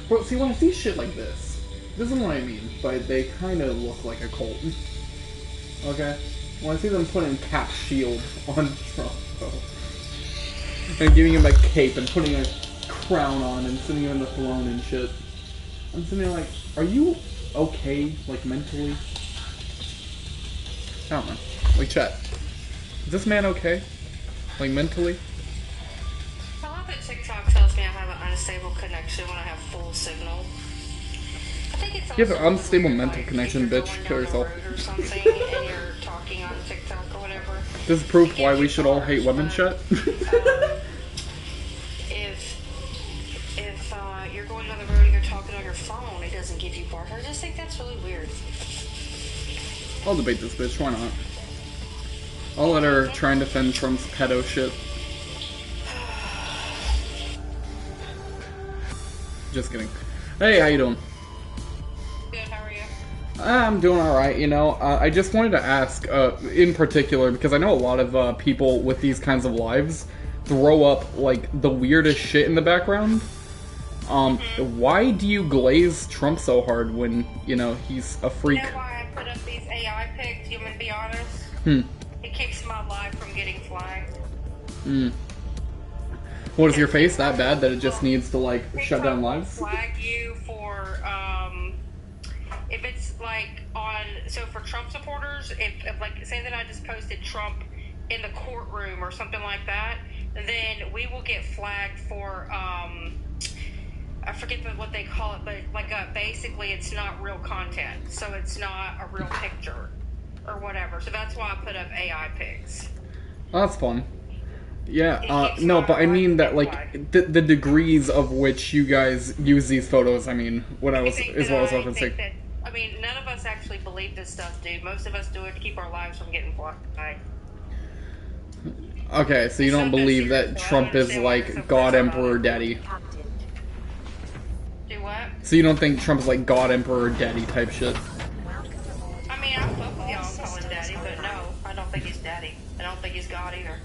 Bro, see, when I see shit like this isn't what I mean, but they kind of look like a cult. Okay? When I see them putting Cap's shield on Trump, though, and giving him a cape and putting a crown on and sitting him on the throne and shit, I'm sitting there like, are you okay, like, mentally? I don't know. Like, chat. Is this man okay? Like, mentally? I love that TikTok tells me I have an unstable connection when I have full signal. I think it's you have an unstable mental connection, bitch. Kill yourself. Or something, and you're talking on TikTok or whatever. This is proof why we should all hate women, shit. If you're going down the road and you're talking on your phone, it doesn't give you bars. I just think that's really weird. I'll debate this bitch, why not? I'll let her try and defend Trump's pedo shit. Just kidding. Hey, how you doing? Good, how are you? I'm doing alright, you know. I just wanted to ask, in particular, because I know a lot of people with these kinds of lives throw up, like, the weirdest shit in the background. Why do you glaze Trump so hard when, you know, he's a freak? You know why I put up these AI pics, you want me to be honest? It keeps my life from getting flagged. What, is your face that bad that it just needs to, like, shut down lives? Flag you for, if it's, like, on, so for Trump supporters, if like, say that I just posted Trump in the courtroom or something like that, then we will get flagged for, I forget what they call it, but, like, basically it's not real content, so it's not a real picture, or whatever, so that's why I put up AI pics. Oh, that's fun. Yeah, no, but I mean that, like, the degrees of which you guys use these photos, I mean, what I was, is what I was going to say. I mean, none of us actually believe this stuff, dude. Most of us do it to keep our lives from getting flagged. Okay, so you don't believe that Trump is, like, God, Emperor, Daddy. Do what? So you don't think Trump's, like, God, Emperor, Daddy type shit? I mean, I fuck with y'all and call him Daddy, but no, I don't think he's Daddy. I don't think he's God either.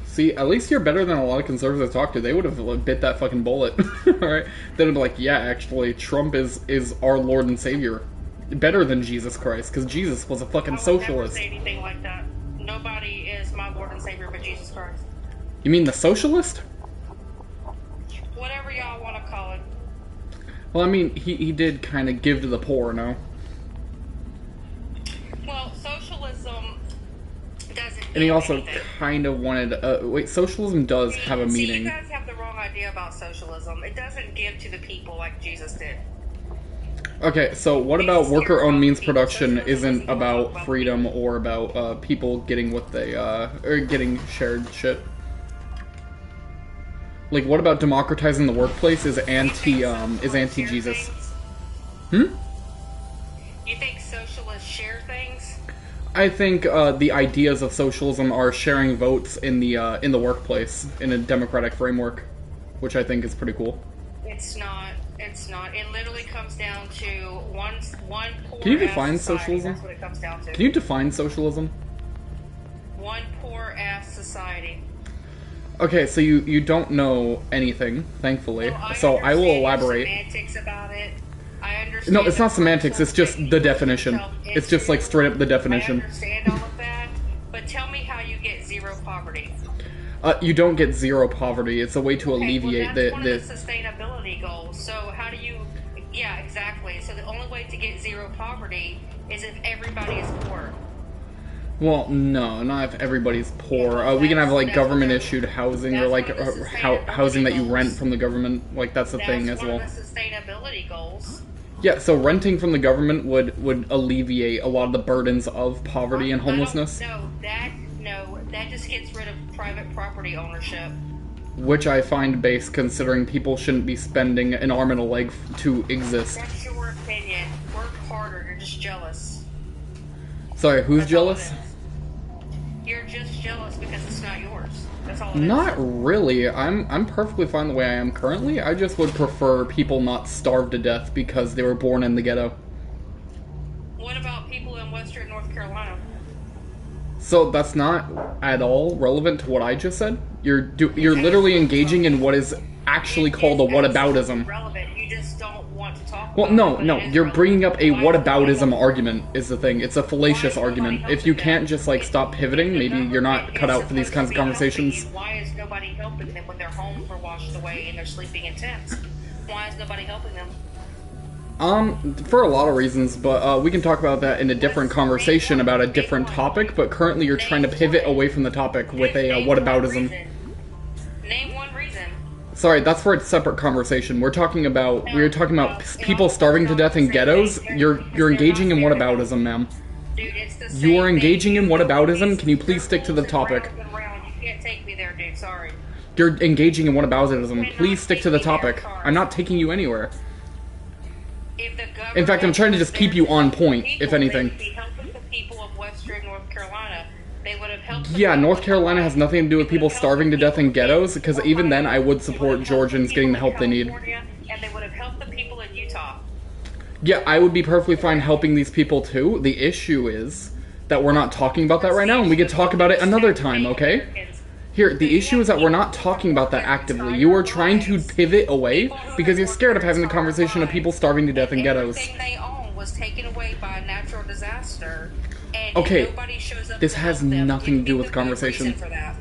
See, at least you're better than a lot of conservatives I talked to. They would have, like, bit that fucking bullet, alright? They'd be like, yeah, actually, Trump is our Lord and Savior. Better than Jesus Christ, because Jesus was a fucking socialist. I would never say anything like that. Nobody is my Lord and Savior but Jesus Christ. You mean the socialist? Whatever y'all want to call it. Well, I mean, he did kind of give to the poor, no? Well, socialism doesn't. And he also anything. kind of wanted. Wait, socialism does have a meaning. You guys have the wrong idea about socialism. It doesn't give to the people like Jesus did. Okay, so what about worker-owned means production isn't about freedom or about people getting what they or getting shared shit? Like, what about democratizing the workplace is anti-Jesus? You think socialists share things? I think the ideas of socialism are sharing votes in the workplace in a democratic framework, which I think is pretty cool. It's not. It's not. It literally comes down to one poor. Can you define society. socialism? That's what it comes down to. Can you define socialism? One poor ass society. Okay, so you don't know anything, thankfully. So I will elaborate. Semantics about it. I understand. No, it's not semantics. It's just the definition. It's just like straight up the definition. I understand all of that, but tell me how you get zero poverty. You don't get zero poverty. It's a way to alleviate well, that's one of the sustainability goals. So how do you? Yeah, exactly. So the only way to get zero poverty is if everybody is poor. Well, no, not if everybody's poor. We can have, like, government-issued housing or, like, housing that you rent from the government. Like, that's a thing as well. That's one of the sustainability goals. Yeah, so renting from the government would alleviate a lot of the burdens of poverty and homelessness. No, that just gets rid of private property ownership. Which I find base, considering people shouldn't be spending an arm and a leg to exist. That's your opinion. Work harder. You're just jealous. Sorry, who's jealous? You're just jealous because it's not yours. That's all it is. Not really. I'm perfectly fine the way I am currently. I just would prefer people not starve to death because they were born in the ghetto. What about people in Western North Carolina? So that's not at all relevant to what I just said. You're literally engaging in what is actually called a whataboutism. Relevant. just don't want to talk Well, about it. no, you're bringing up a whataboutism argument is the thing. It's a fallacious argument. If you can't just, like, stop pivoting, maybe you're not cut out for these kinds of conversations. Why is nobody helping them when their homes are washed away and they're sleeping in tents? Why is nobody helping them? For a lot of reasons, but we can talk about that in a different conversation about a different topic, but currently you're trying to pivot away from the topic with a whataboutism. Name one reason. Sorry, that's for a separate conversation. We're talking about people starving to death in ghettos. You're engaging in whataboutism, ma'am. Dude, it's the same You are engaging in thing. whataboutism. Can you please stick to the topic? You can't take me there, dude. Sorry. You're engaging in whataboutism. Please stick to the topic. I'm not taking you anywhere. In fact, I'm trying to just keep you on point, if anything. They would be helping the people of Western North Carolina. They would have helped. Yeah, North Carolina has nothing to do with people starving to death in ghettos, because even then I would support Georgians getting the help they need. And they would have helped the people in Utah. Yeah, I would be perfectly fine helping these people too. The issue is that we're not talking about that right now, and we could talk about it another time, okay? Here, the issue is that we're not talking about that actively. You are trying to pivot away because you're scared of having the conversation of people starving to death in ghettos. Everything they own was taken away by a natural disaster. And Okay, nobody shows up this to has help them. nothing to do Give me with the conversation. reason for that.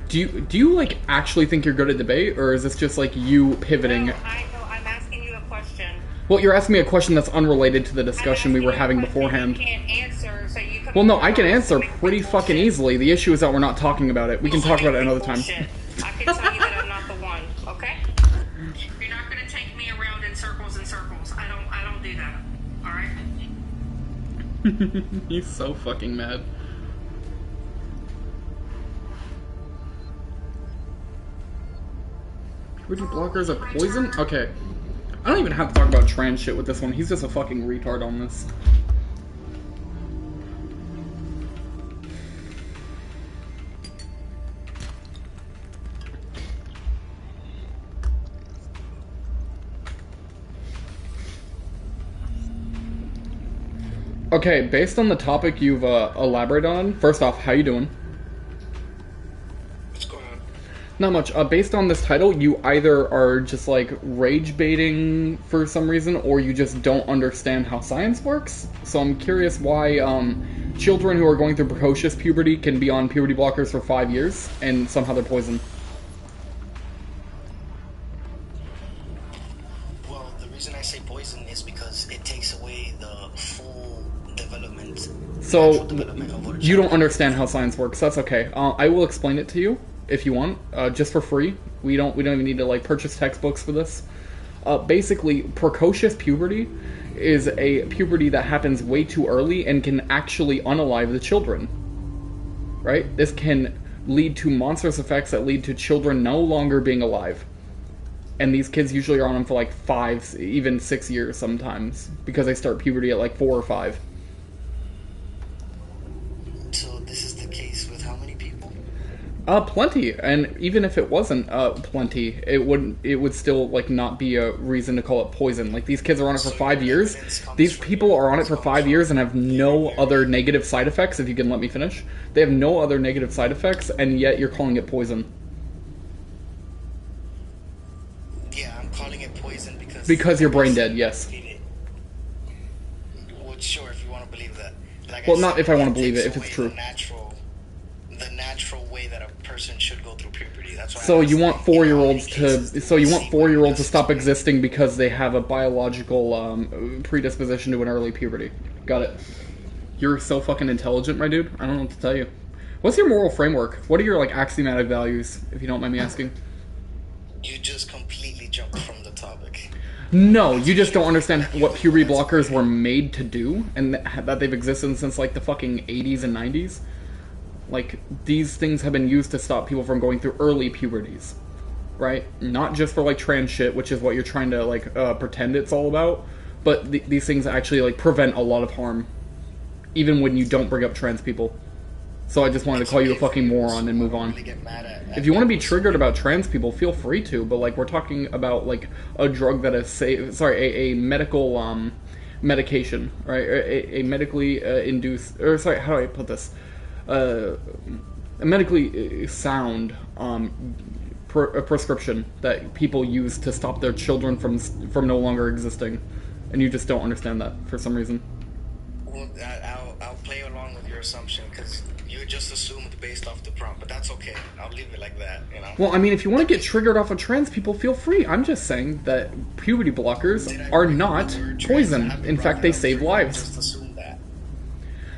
Do you like actually think you're good at debate, or is this just like you pivoting? No, I'm asking you a question. Well, you're asking me a question that's unrelated to the discussion we were having beforehand. You can't answer, so you come Well, no, up I with can answer bullshit. pretty fucking easily. The issue is that we're not talking about it. We can talk about it another time. Bullshit. I can tell you that I'm not the one, okay? You're not gonna take me around in circles and circles. I don't do that. Alright? He's so fucking mad. Puberty blockers are poison? Okay. I don't even have to talk about trans shit with this one. He's just a fucking retard on this. Okay, based on the topic you've elaborated on, first off, how you doing? What's going on? Not much. Based on this title, you either are just like rage baiting for some reason, or you just don't understand how science works. So I'm curious why children who are going through precocious puberty can be on puberty blockers for 5 years, and somehow they're poison. Well, the reason I say poison is because it takes away the full development. So natural development of what a you child don't understand how science works. That's okay. I will explain it to you if you want, just for free. We don't even need to like purchase textbooks for this. Basically, precocious puberty is a puberty that happens way too early and can actually unalive the children. Right? This can lead to monstrous effects that lead to children no longer being alive. And these kids usually are on them for like 5, even 6 years sometimes, because they start puberty at like 4 or 5. So this is the case with how many people? Plenty. And even if it wasn't plenty, it would still like not be a reason to call it poison. Like these kids are on it for 5 years. These people are on it for 5 years and have no other negative side effects, if you can let me finish. They have no other negative side effects, and yet you're calling it poison. Yeah, I'm calling it poison Because you're brain dead, yes. Well, sure, if you want to believe that. Like Well, I not said, if I want to believe takes it, if it's away true. The natural way that a person should go through puberty. That's why. So I'm you want asking, 4-year-olds how many cases to so you want see 4-year-olds to because stop it's existing because they have a biological predisposition to an early puberty. Got it. You're so fucking intelligent, my dude. I don't know what to tell you. What's your moral framework? What are your like axiomatic values, if you don't mind me asking? You just completely jumped from the topic. No, you just don't understand what puberty blockers were made to do, and that they've existed since like the fucking 80s and 90s. Like, these things have been used to stop people from going through early puberties, right? Not just for like trans shit, which is what you're trying to like pretend it's all about, but these things actually like prevent a lot of harm, even when you don't bring up trans people. So I just wanted to call you a fucking moron and move on. If you want to be triggered about trans people, feel free to, but like we're talking about like a drug that is a medical medication, right? A medically induced, or sorry, how do I put this? A medically sound a prescription that people use to stop their children from no longer existing, and you just don't understand that for some reason. Well, I'll play along with your assumption because you just assumed based off the prompt, but that's okay. I'll leave it like that, you know. Well, I mean, if you want to get triggered off of trans people, feel free. I'm just saying that puberty blockers are not poison. In fact, they save lives. Just assume that.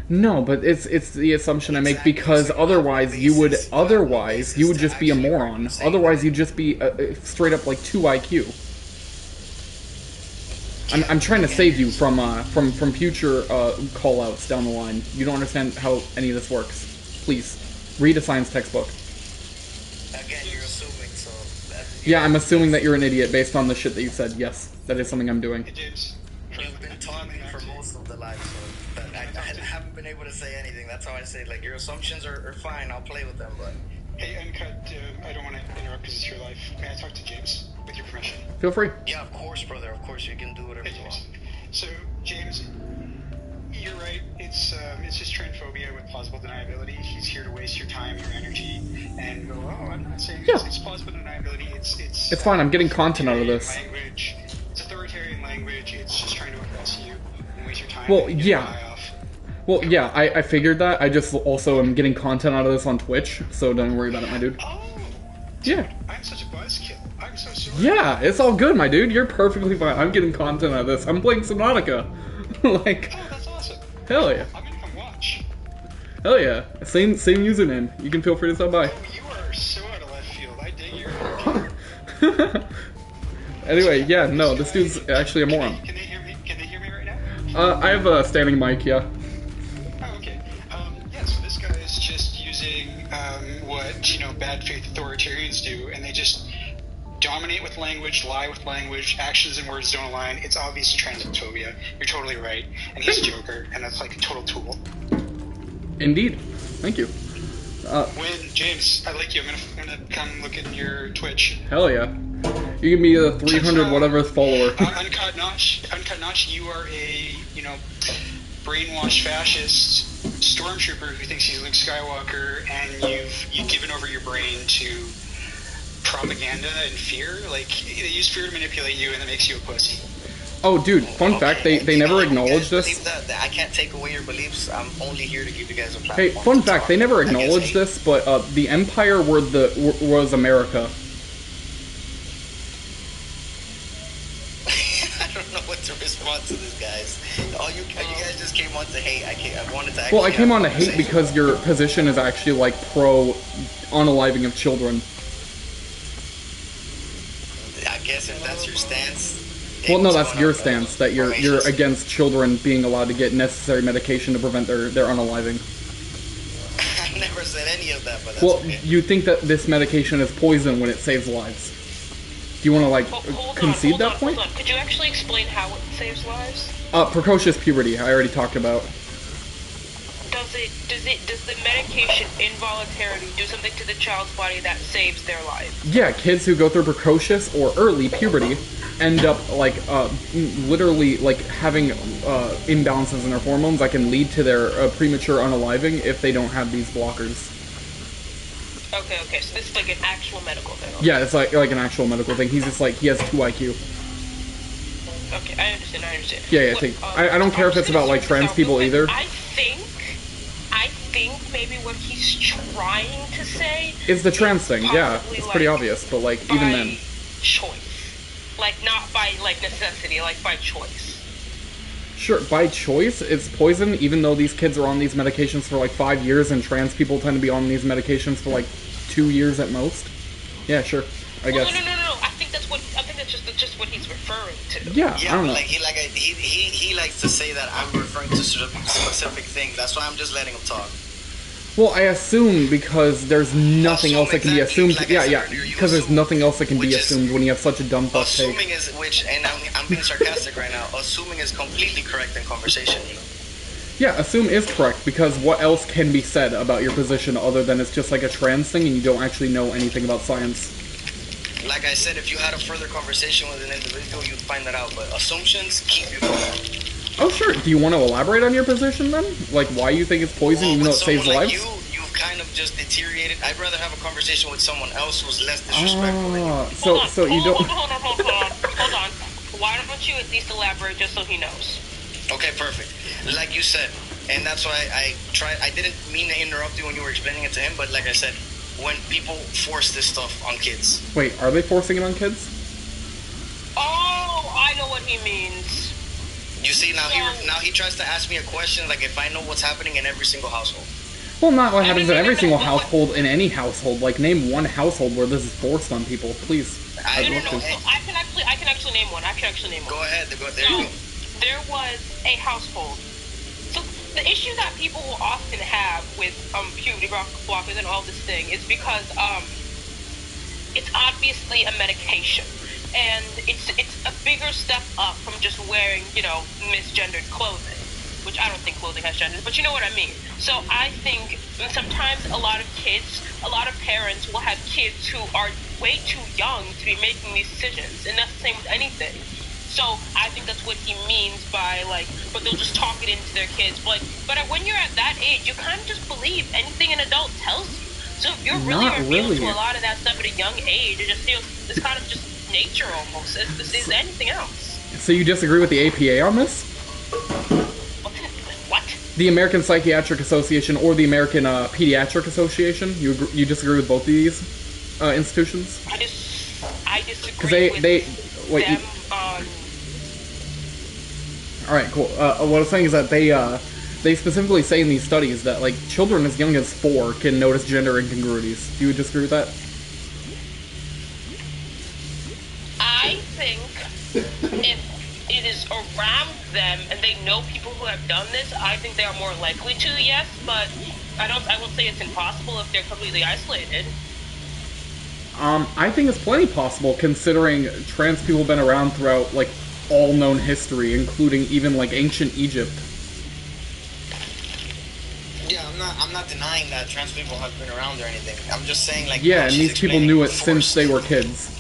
No, but it's the assumption I make because otherwise you would just be a moron. Otherwise you'd just be straight up like 2 IQ. I'm trying to save you from future call-outs down the line. You don't understand how any of this works. Please, read a science textbook. Again, you're assuming, so... Yeah, I'm assuming that you're an idiot based on the shit that you said. Yes, that is something I'm doing. Hey, James. You've been taunting for most of the life, so I haven't been able to say anything. That's how I say, like, your assumptions are fine. I'll play with them, but... Hey, Uncut, I don't want to interrupt because it's your life. May I talk to James, with your permission? Feel free. Yeah, of course, brother. Of course, you can do whatever you want. So, James, you're right. It's just transphobia with plausible deniability. He's here to waste your time, your energy, and go, oh, I'm not saying it's plausible deniability. It's fine. I'm getting content out of this. Language. It's authoritarian language. It's just trying to oppress you and waste your time. Well, yeah. Well, yeah, I figured that. I just also am getting content out of this on Twitch, so don't worry about it, my dude. Oh! Yeah. I'm such a buzzkill. I'm so sorry. Yeah, it's all good, my dude. You're perfectly fine. I'm getting content out of this. I'm playing Subnautica. Like... Oh, that's awesome. Hell yeah. I'm gonna come watch. Hell yeah. Same username. You can feel free to stop by. Oh, you are so out of left field. I dig your... Anyway, yeah, no, this dude's actually a moron. Can they hear me? Can they hear me right now? I have a standing mic, yeah. Oh, okay. Yeah, so this guy is just using what, bad faith authoritarians do, and they just dominate with language, lie with language, actions and words don't align. It's obvious transphobia. You're totally right. And he's a joker, and that's like a total tool. Indeed. Thank you. James, I like you. I'm gonna come look at your Twitch. Hell yeah. You give me a 300 whatever follower. Uncut Notch, you are a, brainwashed fascist stormtrooper who thinks he's Luke Skywalker, and you've given over your brain to propaganda and fear. Like, they use fear to manipulate you, and that makes you a pussy. Oh, dude, fun fact, they never acknowledged this. That I can't take away your beliefs. I'm only here to give you guys a platform. Hey, fun fact, they never acknowledged this, but the Empire was America. I don't know what to respond to this, guys. You guys just came on to hate. I wanted to. Well, I came on to hate because your position is actually like pro unaliving of children. I guess if that's your stance. Well, no, that's your stance, that you're against children being allowed to get necessary medication to prevent their unaliving. I never said any of that, but that's okay. You think that this medication is poison when it saves lives. Do you want to, concede that point? Hold on. Could you actually explain how it saves lives? Precocious puberty, I already talked about. Does the medication involuntarily do something to the child's body that saves their life? Yeah, kids who go through precocious or early puberty end up, literally, having imbalances in their hormones that can lead to their premature unaliving if they don't have these blockers. Okay, so this is like an actual medical thing. Okay. Yeah, it's like an actual medical thing. He's just he has 2 IQ. Okay, I understand. Yeah, I don't care if it's about, trans people either. I think maybe what he's trying to say is the trans thing, yeah. It's pretty obvious, but, even then. Choice. Not by, necessity, by choice. Sure, by choice, it's poison, even though these kids are on these medications for, 5 years, and trans people tend to be on these medications for, 2 years at most. Yeah, sure, I guess. No. I think that's just what he's referring to. Yeah, I don't know. He likes to say that I'm referring to specific things. That's why I'm just letting him talk. Well, I assume because there's nothing else that can be assumed. Because there's nothing else that can be assumed when you have such a dumb fuck take. Assuming is, and I'm being sarcastic right now, assuming is completely correct in conversation, Yeah, assume is correct, because what else can be said about your position other than it's just a trans thing and you don't actually know anything about science? Like I said, if you had a further conversation with an individual, you'd find that out, but assumptions keep you from that. Oh, sure. Do you want to elaborate on your position, then? Why you think it's poison even though it saves lives? You've kind of just deteriorated. I'd rather have a conversation with someone else who's less disrespectful than you. So you don't. Hold on. Why don't you at least elaborate just so he knows? Okay, perfect. Like you said, and that's why I didn't mean to interrupt you when you were explaining it to him, but like I said, when people force this stuff on kids. Wait, are they forcing it on kids? Oh, I know what he means. You see, now he tries to ask me a question like if I know what's happening in every single household. Well, not what happens in every single household, in any household. Like, name one household where this is forced on people, please. I can actually name one. Go ahead. There you go. There was a household. So the issue that people will often have with puberty blockers and all this thing is because it's obviously a medication, and it's a bigger step up from just wearing, misgendered clothing, which I don't think clothing has gender, but you know what I mean. So I think sometimes a lot of parents will have kids who are way too young to be making these decisions, and that's the same with anything. So I think that's what he means by but they'll just talk it into their kids. But when you're at that age, you kind of just believe anything an adult tells you. So if you're really revealed to a lot of that stuff at a young age, it just feels it's kind of just nature almost. It's anything else. So you disagree with the APA on this? What? The American Psychiatric Association or the American Pediatric Association? You disagree with both of these institutions? I disagree with them on... Alright, cool. What I was saying is that they specifically say in these studies that, children as young as 4 can notice gender incongruities. Do you disagree with that? I think if it is around them and they know people who have done this, I think they are more likely to, yes, but I won't say it's impossible if they're completely isolated. I think it's plenty possible, considering trans people have been around throughout, all known history, including even, ancient Egypt. Yeah, I'm not denying that trans people have been around or anything. I'm just saying, yeah, and these people knew it since they were kids.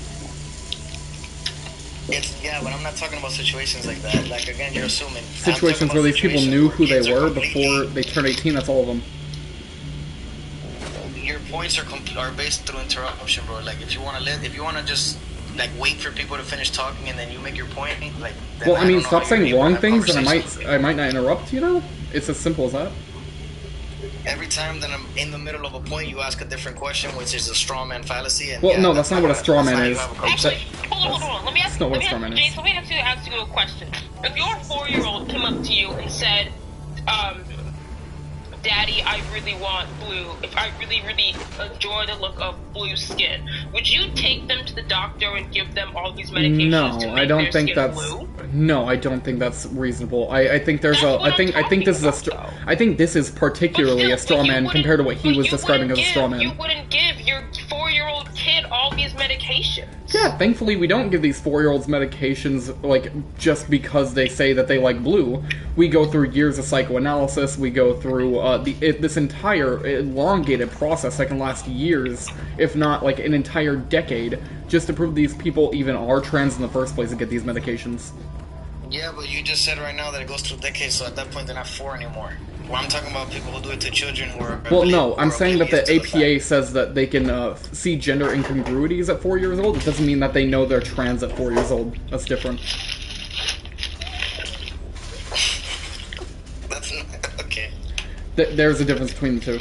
But I'm not talking about situations like that. Again, you're assuming. Situations where these people knew who they were before they turned 18, that's all of them. Your points are based through interruption, bro. If you want to just wait for people to finish talking and then you make your point, well, I mean, stop saying wrong things and I might not interrupt, It's as simple as that. Every time that I'm in the middle of a point, you ask a different question, which is a straw man fallacy. And well, no, that's not what a straw man is. Actually, hold on. Let me ask you a question. If your 4-year-old came up to you and said, Daddy, I really want blue. If I really, really enjoy the look of blue skin, would you take them to the doctor and give them all these medications to make their skin blue? No, I don't think that's reasonable. I think there's I think this is particularly a straw man compared to what he was describing as a straw man. You wouldn't give your 4-year-old kid all these medications. Yeah, thankfully we don't give these 4-year-olds medications, just because they say that they like blue. We go through years of psychoanalysis, we go through this entire elongated process that can last years, if not, an entire decade, just to prove these people even are trans in the first place and get these medications. Yeah, but you just said right now that it goes through decades, so at that point they're not 4 anymore. Well, I'm talking about people who do it to children who are... Well, no, I'm saying that the APA says that they can see gender incongruities at 4 years old. It doesn't mean that they know they're trans at 4 years old. That's different. That's not... Okay. There's a difference between the two.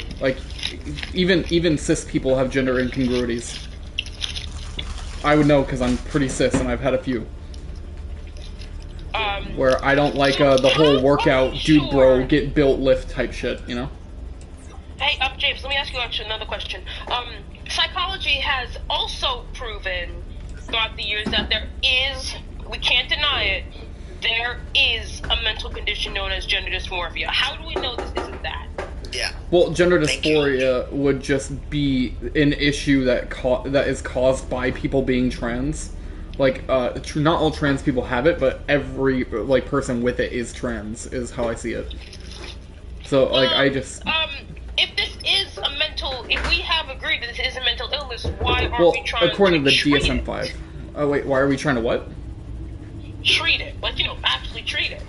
Even cis people have gender incongruities. I would know because I'm pretty cis and I've had a few. Where I don't like the whole workout, dude bro, get built lift type shit, Hey, James, let me ask you actually another question. Psychology has also proven throughout the years that we can't deny it, there is a mental condition known as gender dysmorphia. How do we know this isn't that? Yeah. Well, gender dysphoria would just be an issue that is caused by people being trans. Not all trans people have it, but every person with it is trans, is how I see it. So if this is a mental, if we have agreed that this is a mental illness, why are we trying according to the treat DSM-5. it? Oh wait, why are we trying to what? Treat it, actually treat it.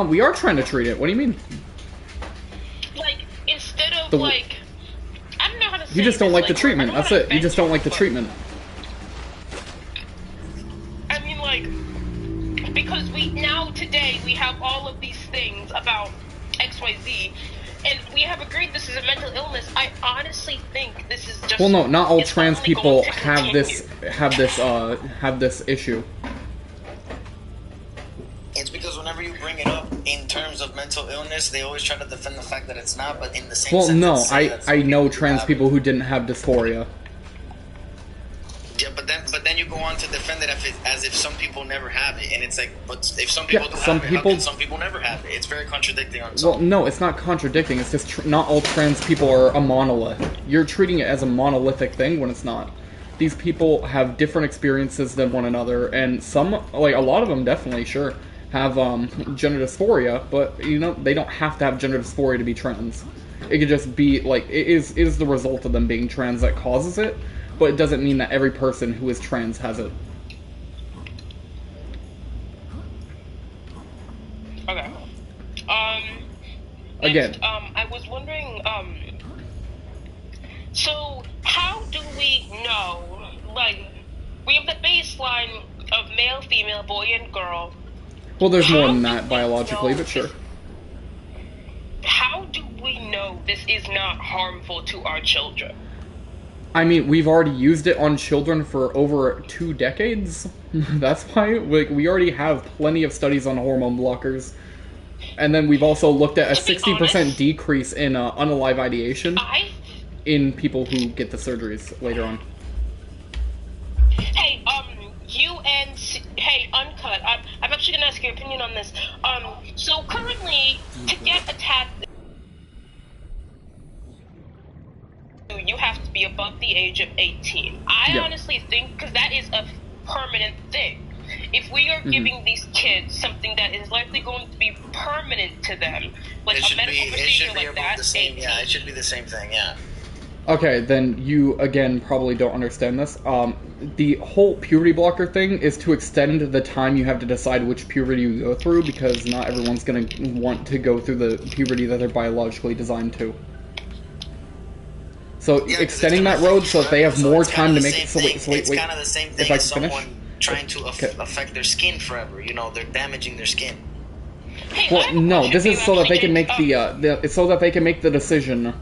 We are trying to treat it. What do you mean? Instead of You just don't like the treatment. That's it. You just don't like the but- treatment. I mean, like, because today we have all of these things about XYZ, and we have agreed this is a mental illness. I honestly think this is just. Well, no, not all it's trans only people going to have this issue. It's because whenever you bring it up in terms of mental illness, they always try to defend the fact that it's not, but in the same Well, no, sentence, say that I know some trans have people it. who didn't have dysphoria. Yeah, but then you go on to defend it as if some people never have it, and it's like, but if some people Yeah, do some have it, people- how can some people never have it? It's very contradicting on some. Well, no, it's not contradicting. It's just not all trans people are a monolith. You're treating it as a monolithic thing when it's not. These people have different experiences than one another, and some, like, a lot of them definitely, sure, have gender dysphoria, but, you know, they don't have to have gender dysphoria to be trans. It could just be, like, it is the result of them being trans that causes it, but it doesn't mean that every person who is trans has it. Okay. Again. Next, I was wondering, so how do we know, like, we have the baseline of male, female, boy, and girl. Well, there's more How than do that we biologically, know but sure. this- How do we know this is not harmful to our children? I mean, we've already used it on children for over 2 decades. That's why we already have plenty of studies on hormone blockers. And then we've also looked at a To be 60% honest, decrease in unalive ideation in people who get the surgeries later on. Hey, hey, Uncut, I'm actually gonna ask your opinion on this. So currently, to get a tattoo, you have to be above the age of 18. I Yeah. honestly think, because that is a permanent thing. If we are giving these kids something that is likely going to be permanent to them, like It a should medical be procedure like above that, the same. 18. Yeah, it should be the same thing. Yeah. Okay, then you, again, probably don't understand this. The whole puberty blocker thing is to extend the time you have to decide which puberty you go through, because not everyone's going to want to go through the puberty that they're biologically designed to. So Yeah, 'cause extending it's that gonna road affect so you that they have forever, so more it's kinda time to the make same it. So thing. wait, It's kind of the same thing if I as can finish. someone trying to Okay. affect their skin forever. You know, they're damaging their skin. Hey, I Well, have a no, question this for is you, so that they actually, can make James. it's so that they can make the decision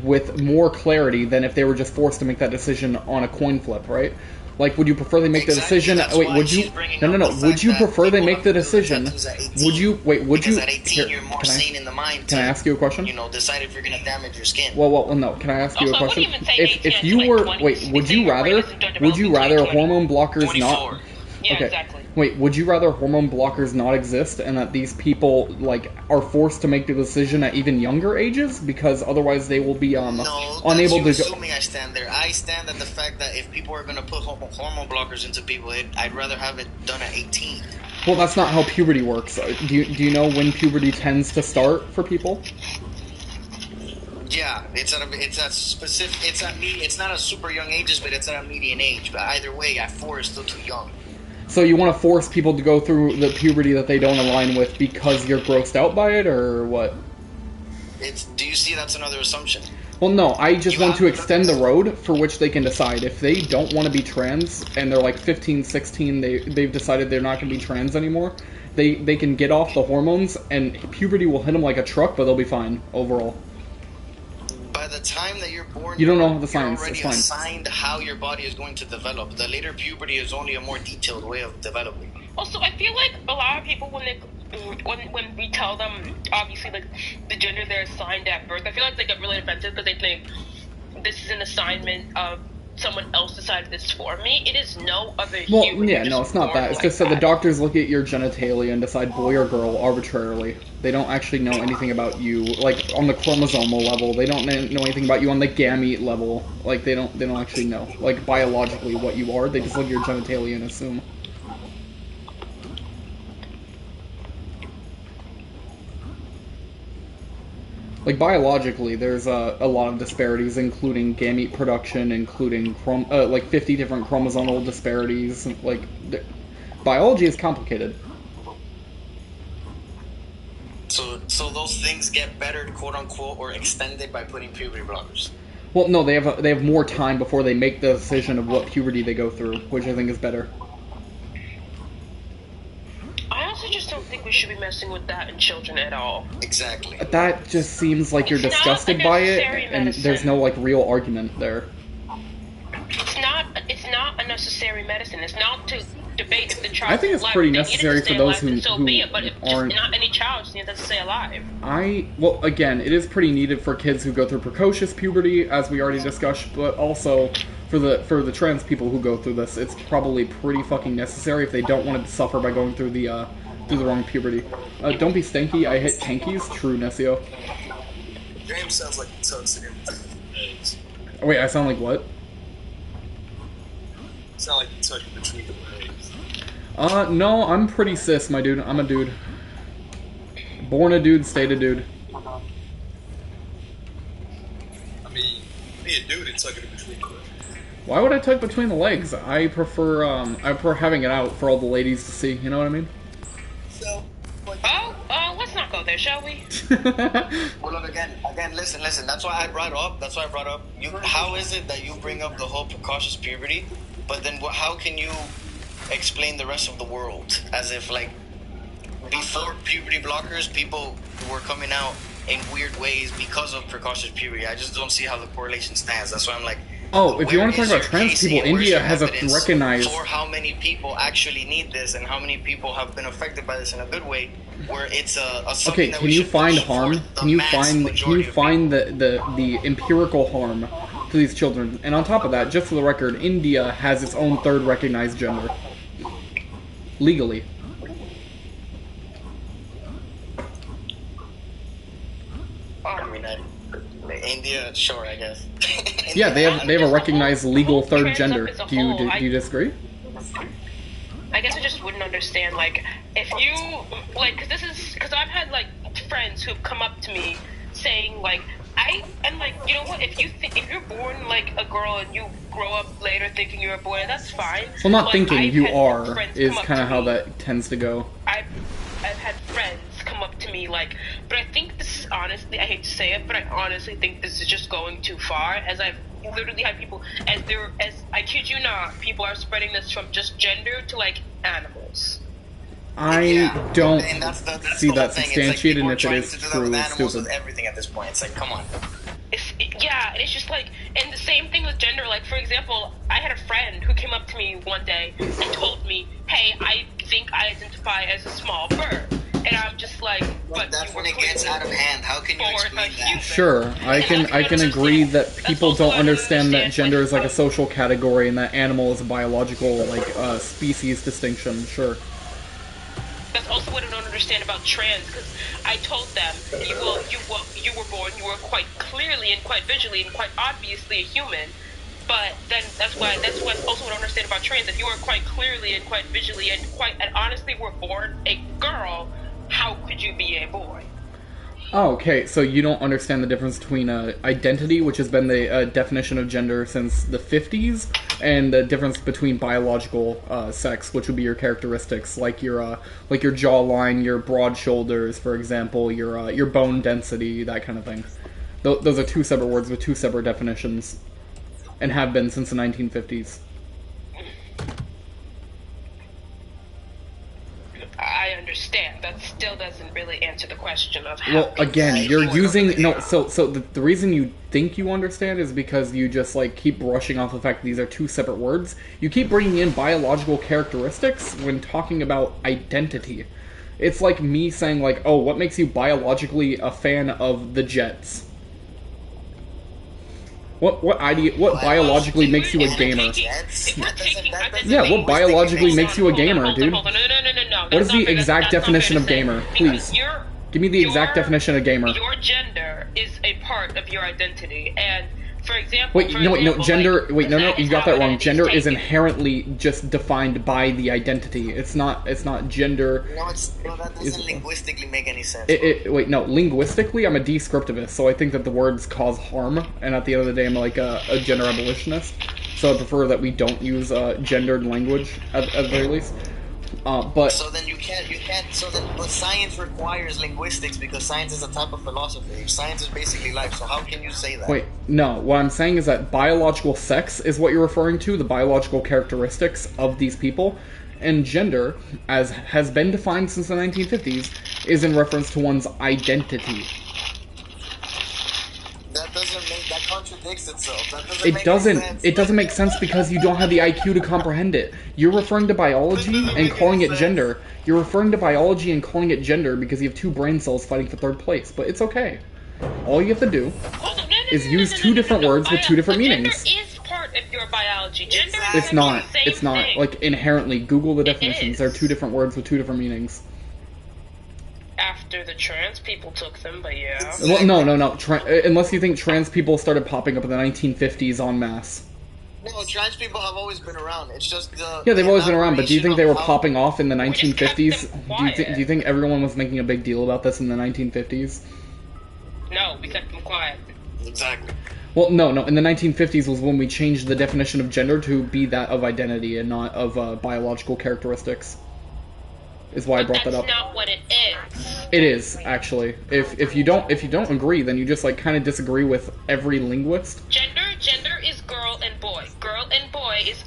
with more clarity than if they were just forced to make that decision on a coin flip, right? Like, would you prefer they make the Exactly, decision? that's Wait, why would you? she's bringing No, no, up no. the Would fact you that prefer they people make the have to do the decision? tattoos at 18. Would you wait? Would Because you? at 18 Here, you're more can I- sane in the mind. Can I ask you a question? You know, decide if you're gonna damage your skin. Well, no. Can I ask you a Also, I wouldn't question? even say If 18, you it's were like 20. wait, They would say you your brain rather isn't done would you developing rather till 20. hormone blockers 24. not? Yeah, Okay. exactly. Wait, would you rather hormone blockers not exist and that these people like are forced to make the decision at even younger ages because otherwise they will be No, unable that's to you go. assuming I stand there. I stand at the fact that if people are gonna put hormone blockers into people, I'd rather have it done at 18. Well, that's not how puberty works. Do you know when puberty tends to start for people? Yeah, it's not a super young ages, but it's at a median age. But either way, at 4 is still too young. So you want to force people to go through the puberty that they don't align with because you're grossed out by it, or what? Do you see that's another assumption? Well, no, I just You want have to to extend the look- road for which they can decide. If they don't want to be trans, and they're like 15, 16, they've decided they're not going to be trans anymore, they can get off the hormones, and puberty will hit them like a truck, but they'll be fine overall. By the time that you're born, You don't know the you're science, already it's fine. assigned how your body is going to develop. The later puberty is only a more detailed way of developing. Also, I feel like a lot of people when we tell them obviously like the gender they're assigned at birth, I feel like they get really offended because they think this is an assignment of someone else decided this for me. It is no other Well, human. yeah, just no, it's not born that. It's like just that the that. doctors look at your genitalia and decide boy or girl arbitrarily. They don't actually know anything about you, like on the chromosomal level. They don't know anything about you on the gamete level. Like they don't actually know, like biologically what you are. They just look at your genitalia and assume. Like biologically, there's a lot of disparities, including gamete production, including like 50 different chromosomal disparities. Like, biology is complicated. So those things get better, quote unquote, or extended by putting puberty blockers. Well, no, they have more time before they make the decision of what puberty they go through, which I think is better. I also just don't think we should be messing with that in children at all. Exactly. That just seems like you're disgusted by it, and there's no like real argument there. It's not a necessary medicine. It's not to debate if the child. I think it's pretty necessary for those who but if aren't. Just not any child needs to stay alive. Well, again, it is pretty needed for kids who go through precocious puberty, as we already discussed, but also for the trans people who go through this, it's probably pretty fucking necessary if they don't want to suffer by going through the wrong puberty. Don't be stanky. I hit tankies. True, Nesio. James sounds like he's sensitive. Wait, I sound like what? Sound like you touched between the legs. No, I'm pretty cis, my dude. I'm a dude. Born a dude, stayed a dude. I mean, be a dude and tuck it in between the legs. Why would I tuck between the legs? I prefer having it out for all the ladies to see, you know what I mean? So, Let's not go there, shall we? Well, look, again, listen, that's why I brought up, how is it that you bring up the whole precocious puberty, but then how can you explain the rest of the world? As if, like, before puberty blockers, people were coming out in weird ways because of precocious puberty. I just don't see how the correlation stands. That's why I'm like, oh, if you want to talk about trans people, India has a recognized... for how many people actually need this and how many people have been affected by this in a good way, where it's a okay, can you find harm? Can you find the empirical harm to these children? And on top of that, just for the record, India has its own third recognized gender. Legally. I mean, India, sure, I guess. Yeah, they have a recognized legal third gender. Do you disagree? I guess I just wouldn't understand, like, if you, like, because I've had, like, friends who've come up to me saying, like, you know what, if you're born, like, a girl and you grow up later thinking you're a boy, that's fine. Well, not like, thinking, I've you had are, friends is come up kind of to how me. that tends to go. I've had friends come up to me, like, but I think this is honestly, I hate to say it, but I honestly think this is just going too far, as I've literally had people, as I kid you not, people are spreading this from just gender to, like, animals. I don't and that's see the that whole thing. substantiated, and It's if like it is people are trying to do that true, with it's animals, stupid. with everything at this point. It's like, come on. Yeah, it's just like, and the same thing with gender. Like, for example, I had a friend who came up to me one day and told me, "Hey, I think I identify as a small bird," and I'm just like, "But That's you were when it gets clearly out of hand. How can you born explain a that? human." Sure, I can agree that people don't understand that gender is like a social category and that animal is a biological species distinction. Sure. That's also what I don't understand about trans, because I told them, you were born, you were quite clearly and quite visually and quite obviously a human. But then that's also what I understand about trans. If you are quite clearly and quite visually and honestly were born a girl, how could you be a boy? Oh, okay, so you don't understand the difference between identity, which has been the definition of gender since the 50s, and the difference between biological sex, which would be your characteristics, like your jawline, your broad shoulders, for example, your bone density, that kind of thing. Those are two separate words with two separate definitions, and have been since the 1950s. I understand. That still doesn't really answer the question of how. Well, again, you're using So the reason you think you understand is because you just keep brushing off the fact that these are two separate words. You keep bringing in biological characteristics when talking about identity. It's like me saying oh, what makes you biologically a fan of the Jets? What biologically makes you a gamer? Yeah, what biologically makes you a gamer, dude? No. What is the exact definition of gamer? Please. Give me the exact definition of gamer. Your gender is a part of your identity, and for example... Wait, you got that wrong. Gender is inherently just defined by the identity. It's not gender... that doesn't linguistically make any sense. Linguistically, I'm a descriptivist, so I think that the words cause harm, and at the end of the day, I'm a gender abolitionist, so I prefer that we don't use gendered language, at the very least. But so then you can't. So then, but science requires linguistics because science is a type of philosophy. Science is basically life. So how can you say that? wait, no. What I'm saying is that biological sex is what you're referring to, the biological characteristics of these people, and gender, as has been defined since the 1950s, is in reference to one's identity. That contradicts itself. That doesn't It make doesn't. any sense. It doesn't make sense because you don't have the IQ to comprehend it. You're referring to biology and calling it gender. You're referring to biology and calling it gender because you have two brain cells fighting for third place. But it's okay. All you have to do is use two different words with two different meanings. Gender is part of your biology. Gender is It's not. the same It's not. thing. Like, inherently, Google the It definitions. is. They're two different words with two different meanings. After the trans people took them, but yeah. Well, no. Unless you think trans people started popping up in the 1950s en masse. No, trans people have always been around. It's just the Yeah, they've always been around, but do you think they were elaboration of how- popping off in the just kept 1950s? them Do you, quiet. do you think everyone was making a big deal about this in the 1950s? No, we kept them quiet. Exactly. Well, no. In the 1950s was when we changed the definition of gender to be that of identity and not of biological characteristics. Is why I brought that up. That's not what it is. It is, actually. If you don't agree, then you just like kind of disagree with every linguist. Gender is girl and boy. Girl and boy is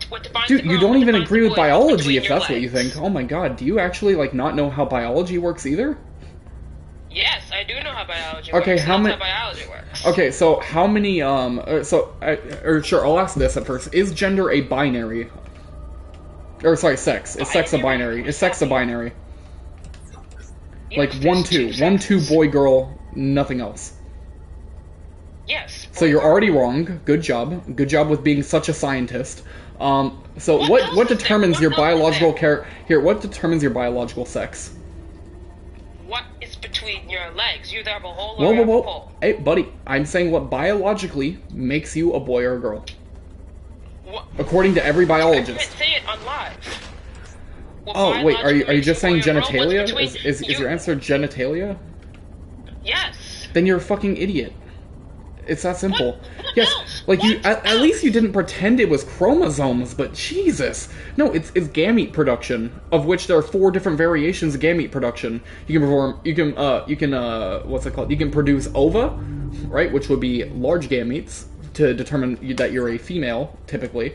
what defines Dude, the girl. you don't what even defines agree the with boy is biology between if your that's what you legs. think. Oh my god, do you actually like not know how biology works either? Yes, I do know how biology Okay, works. how That's many- how biology works. Okay, so how many sure, I'll ask this at first. Is gender a binary? Or sorry, sex. Is sex a binary? Is sex a binary? Like Yes, 1-2, there's 1-2 sexes. boy girl, nothing else. Yes. So you're already wrong. Good job. Good job with being such a scientist. So What what else what is there? determines What your else is biological there? here? What determines your biological sex? What is between your legs? You either have a hole or Whoa, you whoa, have a whoa! pole. Hey, buddy, I'm saying what biologically makes you a boy or a girl, What? according to every I can't biologist. say it on live. What Oh wait, are you biologically just saying makes you a boy or a girl? genitalia? What's between Is you- your answer genitalia? Yes. Then you're a fucking idiot. It's that simple. What Yes, else? like you. What At least you didn't pretend it was chromosomes, but Jesus, no, it's gamete production, of which there are 4 different variations of gamete production. You can what's it called? You can produce ova, right, which would be large gametes to determine that you're a female, typically.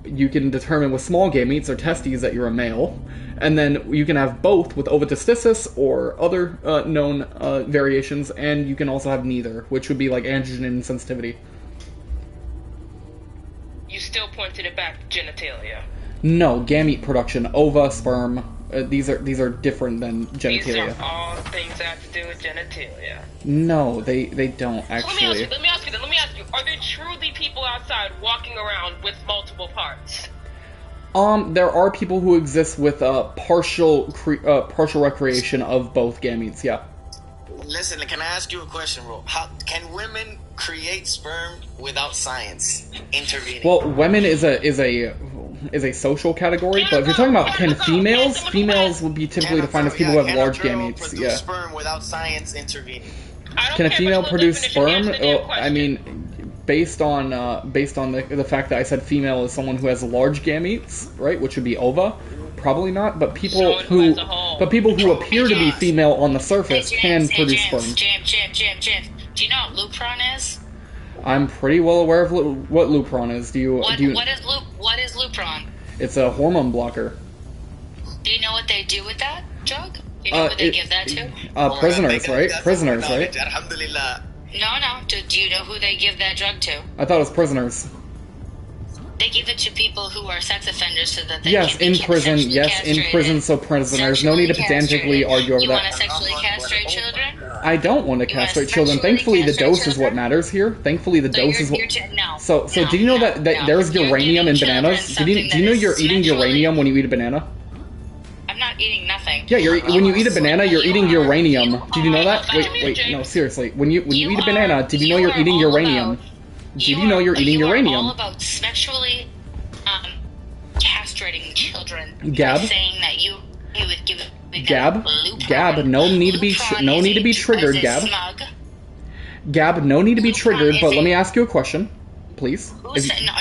You can determine with small gametes or testes that you're a male, and then you can have both with ovotestis or other known variations, and you can also have neither, which would be like androgen insensitivity. You still pointed it back to genitalia. No, gamete production, ova, sperm. These are different than These genitalia. are all things that have to do with genitalia. No, they don't So actually. let me ask you. Are there truly people outside walking around with multiple parts? There are people who exist with partial recreation of both gametes. Yeah. Listen, can I ask you a question, bro? How can women create sperm without science intervening? Well, women is a social category, but if you're talking about can females would be typically defined as people who have large gametes. Produce Yeah. sperm without science intervening. I don't Can a care female if it's produce definition, sperm? answer the damn Well, I question. mean, based on the fact that I said female is someone who has large gametes, right, which would be ova, probably not. But people Someone who has a hole. who appear to be female on the surface can produce sperm. James, do you know what Lupron is? I'm pretty well aware of what Lupron is. Do you? What is Lupron? It's a hormone blocker. Do you know what they do with that drug? Do you know who they give that to? Prisoners, right? Prisoners, right? Alhamdulillah. No. Do you know who they give that drug to? I thought it was prisoners. They give it to people who are sex offenders so that they Yes, can in prison. sexually Yes, in castrated. prison. So prisoners. No need to Sexually pedantically castrated. argue over You want to that. sexually castrate children? I don't want to You wanna castrate children. sexually Thankfully, the castrate dose is what children? matters here. Thankfully, the So dose is what. no. So no, did you know that no. there's You're uranium in giving bananas? children Do you something know that you're is eating sexually- uranium when you eat a banana? I'm not eating nothing. Yeah, when you eat a banana, you're eating uranium. Did you know that? are- Wait, James. no, seriously. When you eat a are- banana, did you know you're are eating all uranium? about- Did you know you're eating You are uranium? all about sexually castrating children. Gab? Saying that you would give Gab? Gab, no need to be triggered, Gab. Smug. Gab, no need to be triggered, but let me ask you a question, please. Who If- said, no.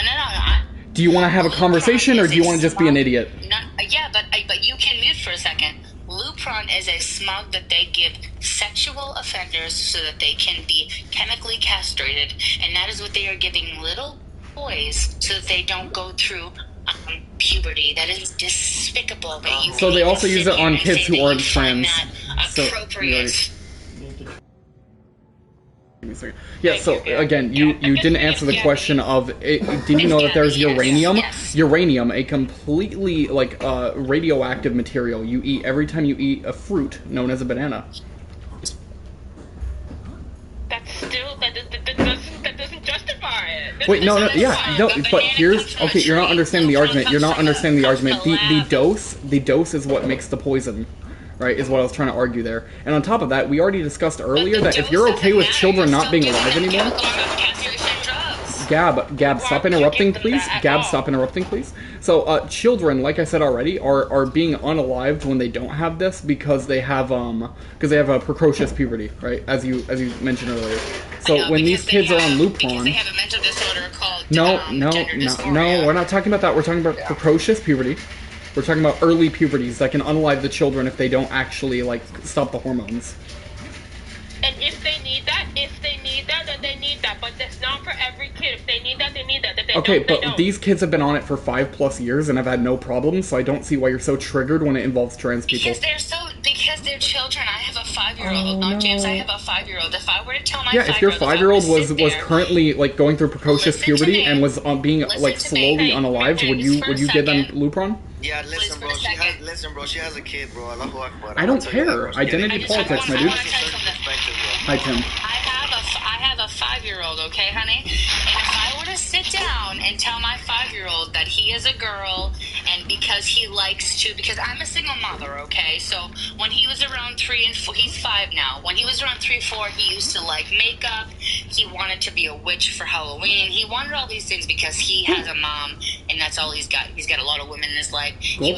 Do you want to have a conversation, or do you want to just be an idiot? Yeah, but for a second. Lupron is a smug that they give sexual offenders so that they can be chemically castrated, and that is what they are giving little boys so that they don't go through puberty. That is despicable. That you So they also use it on kids who aren't find trans. that So, appropriate. Give me a second. Yeah, so again, you didn't answer the question of, did you know that there's uranium? Yes. Uranium, a completely, like, radioactive material you eat every time you eat a fruit known as a banana. That's still that doesn't justify it. Wait, no, but here's, okay, you're not understanding the argument. You're not understanding the argument. The dose is what makes the poison. Right, is what I was trying to argue there. And on top of that, we already discussed earlier that if you're okay with children not being alive anymore... Gab, stop interrupting, please. Gab, stop interrupting, please. So, children, like I said already, are being unalived when they don't have this because they have a precocious puberty, right? As you mentioned earlier. So when these kids are on Lupron... They have a mental disorder called No, dysphoria. we're not talking about that. We're talking about precocious puberty. We're talking about early puberties that can unalive the children if they don't actually, like, stop the hormones. And if they need that, then they need that. But that's not for every kid. If they need that, they need that. If they Okay, don't, they but don't. these kids have been on it for 5+ years and have had no problems, so I don't see why you're so triggered when it involves trans people. Because they're children. I have a 5-year-old. Oh, no. James, I have a 5-year-old. If I were to tell my 5-year-old... Yeah, if your 5-year-old was currently, like, going through precocious Listen to puberty me. and was being, Listen like, to me. slowly Hey, unalived, would you give them second. Lupron? Yeah, Please, listen, for bro. a second. She has a kid, bro. Allahu Akbar. I don't I'll tell you that, care. bro. Identity politics, my I dude. wanna tell you something. Hi, Tim. I have a 5-year-old, okay, honey? And if I were to sit down and tell my 5-year-old that he is a girl, and because he likes to, because I'm a single mother, okay? So when he was around 3 and 4, he's 5 now. When he was around 3, 4, he used to like makeup. He wanted to be a witch for Halloween. He wanted all these things because he has a mom, and that's all he's got. He's got a lot of women in his life. Cool. He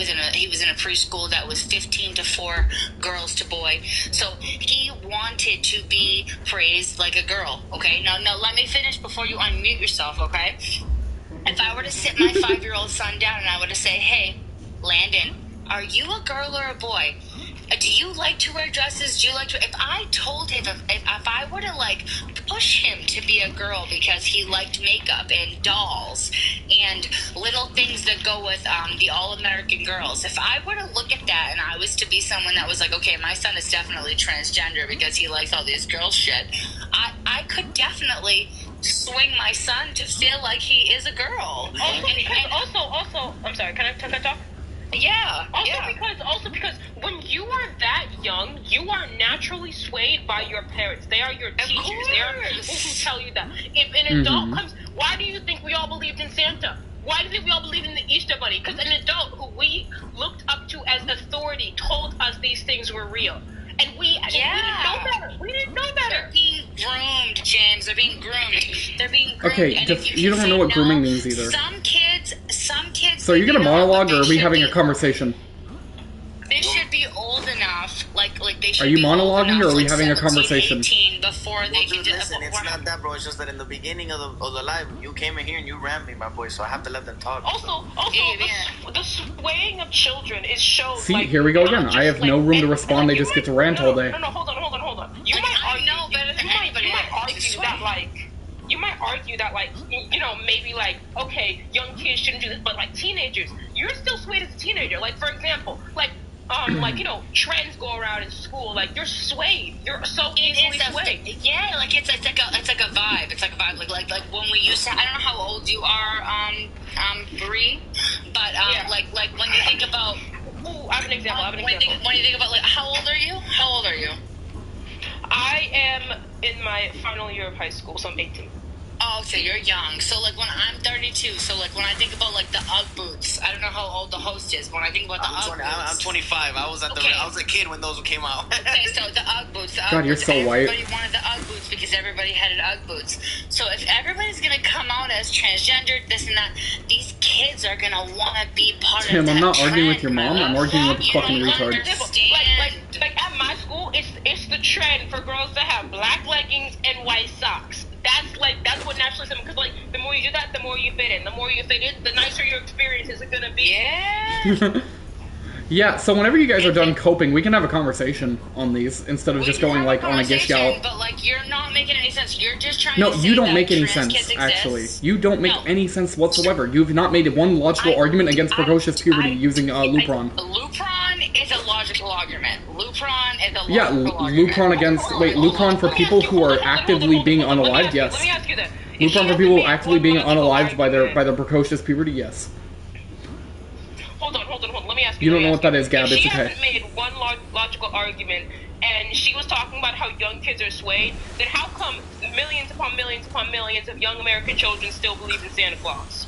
was in a preschool that was 15 to 4 girls to boy. So he wanted to be praised like a girl, okay? Now let me finish before you unmute yourself, okay? If I were to sit my 5-year-old son down and I were to say, hey, Landon, are you a girl or a boy? Do you like to wear dresses? Do you like to... If I told him, if I were to, like, push him to be a girl because he liked makeup and dolls and little things that go with the All-American Girls, if I were to look at that and I was to be someone that was like, okay, my son is definitely transgender because he likes all these girl shit, I could definitely swing my son to feel like he is a girl. Also, I'm sorry, can I talk? Yeah. Also because when you are that young, you are naturally swayed by your parents. They are your teachers. They are people who tell you that. If an adult comes, why do you think we all believed in Santa? Why do you think we all believed in the Easter Bunny? Because an adult who we looked up to as authority told us these things were real. And we didn't know better. We didn't know better. They're being groomed, James. They're being groomed. They're being groomed. Okay, and you don't know what grooming means either. Some kids. So are you gonna monologue, or are we having a conversation? They should be old enough, like they should. Are you be old monologuing, enough, or are we like having a 17, conversation? 18 before they can Dude, do listen, it's not that, bro. It's just that in the beginning of the live, you came in here and you rammed me, my boy. So I have to let them talk. Also, the swaying of children is shown. See, like, here we go again. just, I have no room to respond. They just get to rant all day. No, hold on. You might argue. know better than anybody. You might argue that, like. You might argue that, like, you know, maybe, like, okay, young kids shouldn't do this, but, like, teenagers, you're still swayed as a teenager. Like, for example, like, you know, trends go around in school. Like, you're swayed. You're so easily swayed. Yeah, like, it's like a vibe. It's like a vibe. Like when we used to, I don't know how old you are, Bree, but, like, when you think about... Ooh, I have an example. When you think about, like, how old are you? I am in my final year of high school, so I'm 18. Oh, so you're young. So, like, when I'm 32, so, like, when I think about, like, the Ugg boots, I don't know how old the host is, but when I think about the Ugg boots... I'm 25. I was a kid when those came out. Okay, so the Ugg boots. God, you're so white. Everybody wanted the Ugg boots because everybody had Ugg boots. So if everybody's going to come out as transgender, this and that, these kids are going to want to be part Tim, of that I'm not arguing trend, with your mom. I'm arguing with the You fucking don't retard. understand. Like at my school, it's the trend for girls to have black leggings and white socks. That's what naturally happens, because, like, the more you do that, the more you fit in. The more you fit in, the nicer your experience is going to be. Yeah. Yeah, so whenever you guys are done coping, we can have a conversation on these instead of just going like on a gish gallop. But like, you're not making any sense. You're just trying No, to say you don't that make any trans sense, kids actually. exist. You don't make No. any sense whatsoever. You've not made one logical argument against precocious puberty using Lupron. Lupron is a logical argument. Lupron is a logical Yeah, argument. Lupron against... Wait, Lupron for people who are actively being unalived? Yes. Let me ask you this. Lupron for people actively being unalived by their precocious puberty? Yes. Hold on. Let me ask you. You don't know what that is, Gab. If It's she okay. hasn't made one logical argument, and she was talking about how young kids are swayed, then how come millions upon millions upon millions of young American children still believe in Santa Claus?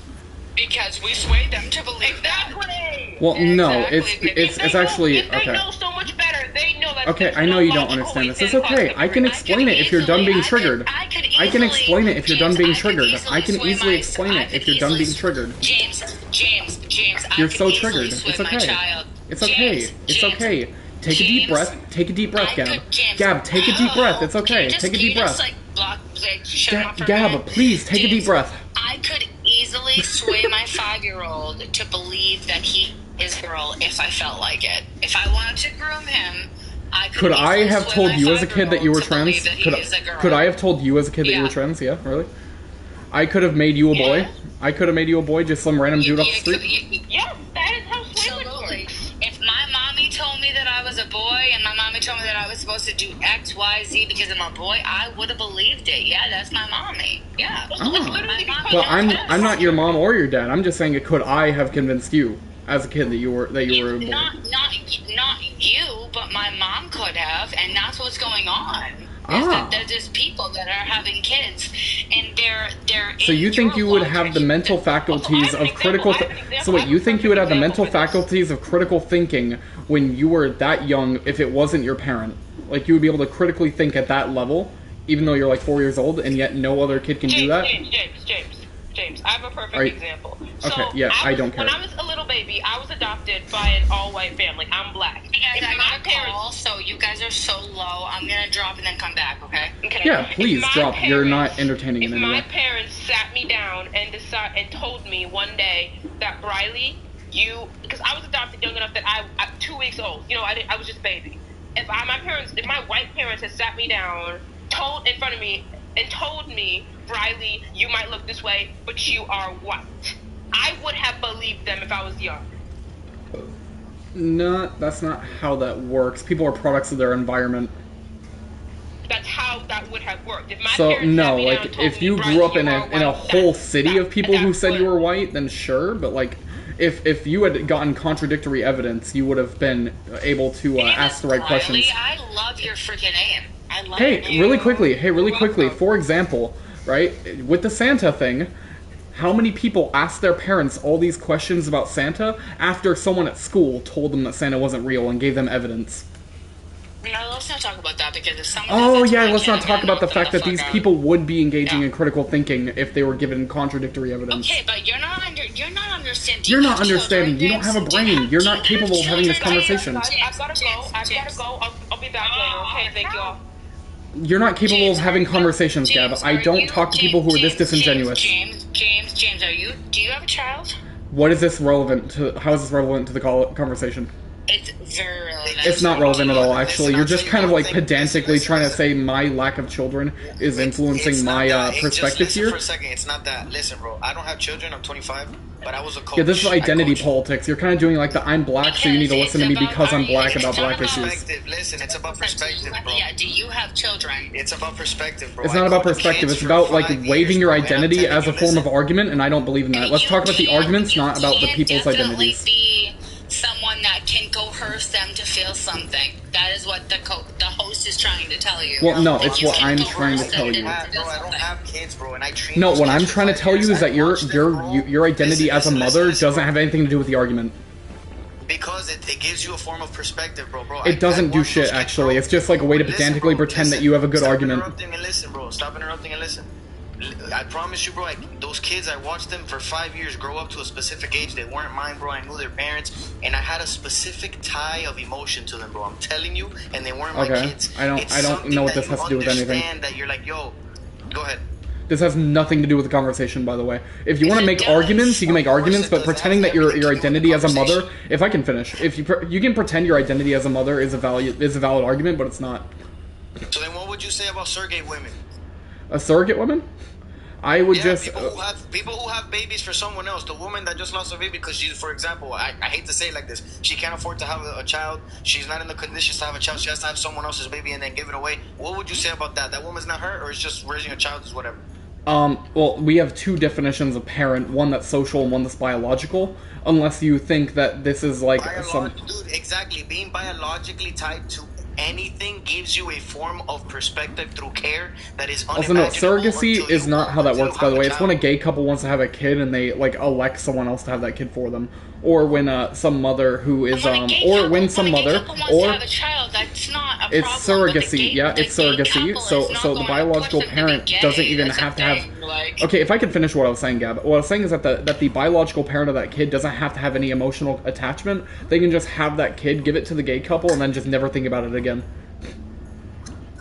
Because we sway them to believe that. Exactly. Well, no, Exactly. it's actually... If they Okay. know so much better, they know that. Okay, there's I know no you don't logical understand way this. It's Santa Claus okay. can I can be explain it if you're done being triggered. I can explain it if you're done being triggered. I can sway easily my- explain I it could if you're done easily being triggered. James, You're I could so easily triggered. sway It's my okay. child. It's okay. James, It's James, okay. Take a deep James, breath. Take a deep breath, I Gab. could- James, Gab, take a deep breath. It's okay. Can you Take a can you deep breath. just, like, shut him up for a Gab, minute? please take a deep James, breath. I could easily sway my 5-year-old to believe that he is a girl if I felt like it. If I wanted to groom him, I Could I easily have sway told my you as a kid that you were 5-year-old to trans? believe that he is a girl. Could I have told you as a kid that you Yeah. were trans? Yeah, really? I could have made you a boy. Yeah. I could have made you a boy, just some random dude off the street. Yes, that is how sway Absolutely. works. If my mommy told me that I was a boy and my mommy told me that I was supposed to do X, Y, Z because I'm a boy, I would have believed it. Yeah, that's my mommy. Yeah. It's Ah. literally because Well, you're I'm not your mom or your dad. I'm just saying, could I have convinced you as a kid that you were a boy? Not you, but my mom could have, and that's what's going on. There's just people that are having kids, and they're. So you think you would have the mental faculties of critical? So wait, you think you would have the mental faculties of critical thinking when you were that young if it wasn't your parent? Like you would be able to critically think at that level, even though you're like 4 years old, and yet no other kid can do that? James, I have a perfect example. So Okay, yeah, I don't care. When I was a little baby, I was adopted by an all-white family. I'm black. Hey guys, If I my got a call, so you guys are so low. I'm gonna drop and then come back, okay? Yeah, please If my drop. You're not parents- entertaining If in any my way. parents sat me down and told me one day that Briley, because I was adopted young enough that I 2 weeks old. You know, I was just a baby. If my white parents had sat me down, in front of me, and told me, Briley, you might look this way, but you are white, I would have believed them if I was young. No, that's not how that works. People are products of their environment. That's how that would have worked. If my So parents no, sat me down like and told if me, you Briley, grew up in are a white, whole that's- city of people who that's said you what- were white, then sure. But like, if you had gotten contradictory evidence, you would have been able to ask the right Riley, questions. I love your freaking name. I love Hey, it. really quickly. For example, right, with the Santa thing, how many people asked their parents all these questions about Santa after someone at school told them that Santa wasn't real and gave them evidence? No, let's not talk about that because if someone. Oh does that to yeah, my let's kid, not I'm talk gonna about the knock them fact that fuck these out. people would be engaging Yeah. in critical thinking if they were given contradictory evidence. Okay, but you're not understanding. You're not understanding. You don't have a brain. You're not capable of having this conversation. I've got to go. I'll be back later. Okay, thank you all. You're not capable of having conversations, Gab. I don't talk to people who are this disingenuous. James, do you have a child? What is this relevant to? How is this relevant to the conversation? It's very relevant. It's not relevant at all, actually. It's You're just not kind of like relevant. pedantically Listen, trying to listen. say my lack of children is influencing It's not my that. Hey, just perspective listen here. for a second. It's not that. Listen, bro. I don't have children. I'm 25, but I was a coach. Yeah, this is I identity coached. politics. You're kind of doing like the I'm black, so you need to listen to me because I'm black about black issues. Perspective. Listen, it's about perspective, bro. Yeah, do you have children? It's about perspective, bro. It's I not about coached perspective. kids It's for about like 5 waiving years, your bro, and I'm identity telling as a you, form of listen. argument, and I don't believe in that. Let's talk about the arguments, not about the people's identities. Be someone that can coerce them to feel something. That is what the host is trying to tell you. Well, no, That it's you what can I'm coerce trying to them tell you. feel Bro, I don't something. have kids, bro, and I train. No, those what kids I'm for trying to 5 tell you years. is that I your watched them, bro. your identity Listen, as a listen, mother listen, doesn't bro. have anything to do with the argument. Because it gives you a form of perspective, bro. It doesn't do watched shit, those kids, actually. bro. It's just like a way to Listen, pedantically bro, pretend that listen. you have a good Stop argument. interrupting and listen, bro. Stop interrupting and listen. I promise you, bro, those kids, I watched them for 5 years grow up to a specific age. They weren't mine, bro. I knew their parents, and I had a specific tie of emotion to them, bro. I'm telling you, and they weren't my Okay. kids. I don't It's something know what that this you has to do with anything. understand that you're like, yo, go ahead. This has nothing to do with the conversation, by the way. If you want to make arguments, you can make arguments, but pretending that your identity as a mother, if I can finish, if you can pretend your identity as a mother is a valid argument, but it's not. So then what would you say about surrogate women? A surrogate woman? I would just... People who have babies for someone else. The woman that just lost a baby because she, for example, I hate to say it like this, she can't afford to have a child. She's not in the conditions to have a child. She has to have someone else's baby and then give it away. What would you say about that? That woman's not her, or it's just raising a child is whatever? Well, we have two definitions of parent, one that's social and one that's biological, unless you think that this is like Dude, exactly. Being biologically tied to anything gives you a form of perspective through care that is unimaginable. Also, no, surrogacy is not how that works, by the way. It's when a gay couple wants to have a kid and they, like, elect someone else to have that kid for them. Or when some mother who is, or when some mother, or... have a child, that's not a it's surrogacy, it's surrogacy, so the biological parent doesn't even have to have... Okay, if I could finish what I was saying, Gab. What I was saying is that the biological parent of that kid doesn't have to have any emotional attachment. They can just have that kid, give it to the gay couple, and then just never think about it again.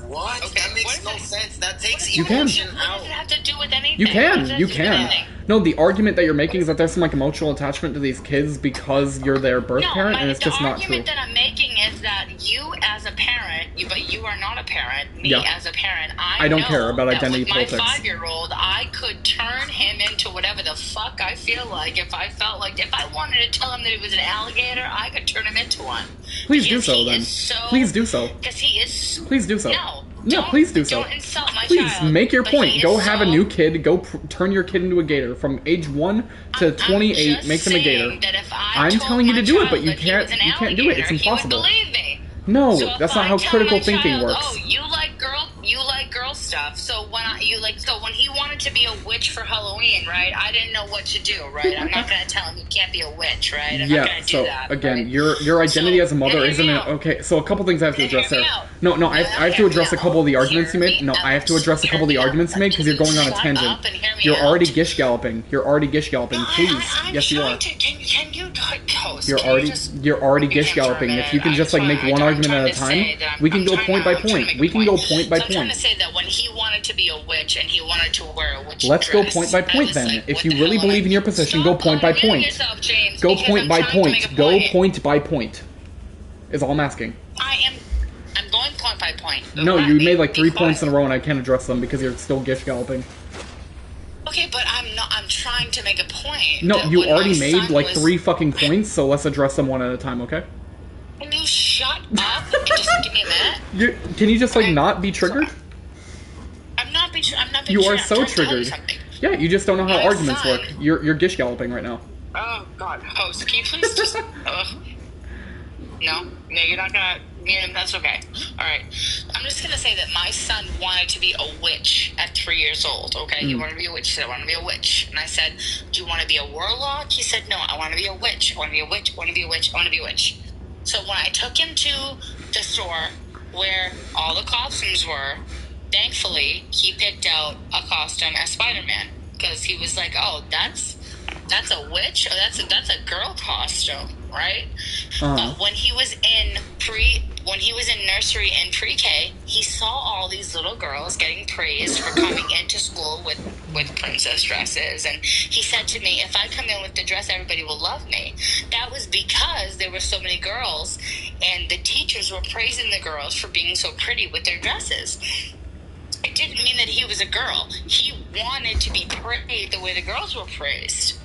What? Okay, that makes no sense. That takes You emotion can. out. What does it have to do with anything? You can. No, the argument that you're making is that there's some, like, emotional attachment to these kids because you're their birth parent, and it's just not true. The argument that I'm making is that you as a parent, but you are not a parent, me as a parent, I don't care about identity politics. With politics. my 5-year-old, I could turn him into whatever the fuck I feel like. If I felt like, if I wanted to tell him that he was an alligator, I could turn him into one. Please do so, then. Please do so. Because he is... Please do so. No. Yeah, please do so. Don't insult my Please, child. make your point. Go have a so... new kid. Go turn your kid into a gator. From age 1 to 28, make them a gator. I'm telling you to do it, but you can't do it. It's impossible. He would believe me. No, So that's not how critical thinking works. Oh, you like girl stuff. So when he wanted to be a witch for Halloween, right? I didn't know what to do, right? I'm not gonna tell him he can't be a witch, right? I'm not gonna do that. Again, right? your identity as a mother isn't okay. So a couple things I have to address there. No, I have to address a couple of the arguments you made. No, I have to address a couple of the arguments you made because you're going on a tangent. You're already gish galloping. Please, yes you are. Can you host? You're already gish galloping. If you can just like make one argument at a time, we can go point by point. We can go point by I'm trying to point. say that when he wanted to be a witch and he wanted to wear a witch Let's dress, go point by point then. like, If you really believe in your position, go point by point. Go point by point. Go point by point. Is all I'm asking. I'm going point by point. No, you made like 3 points in a row and I can't address them because you're still gish galloping. Okay, but I'm trying to make a point. No, you already made like 3 fucking points, so let's address them one at a time, okay? Can you shut up and just give me a minute? Can you just like not be triggered? I'm not being triggered. You are so triggered. Yeah, you just don't know how arguments work. You're gish galloping right now. Oh God, host, can you please just? No, you're not gonna. Yeah, that's okay. All right, I'm just gonna say that my son wanted to be a witch at 3 years old. Okay, he wanted to be a witch. He said, "I want to be a witch," and I said, "Do you want to be a warlock?" He said, "No, I want to be a witch. I want to be a witch. I want to be a witch. I want to be a witch." So when I took him to the store where all the costumes were, thankfully he picked out a costume as Spider-Man because he was like, "Oh, that's a witch. Oh, that's a girl costume, right?" But when he was in nursery and pre-K, he saw all these little girls getting praised for coming into school with princess dresses, and he said to me, "If I come in with the dress, everybody will love me." That was because there were so many girls, and the teachers were praising the girls for being so pretty with their dresses. It didn't mean that he was a girl. He wanted to be praised the way the girls were praised.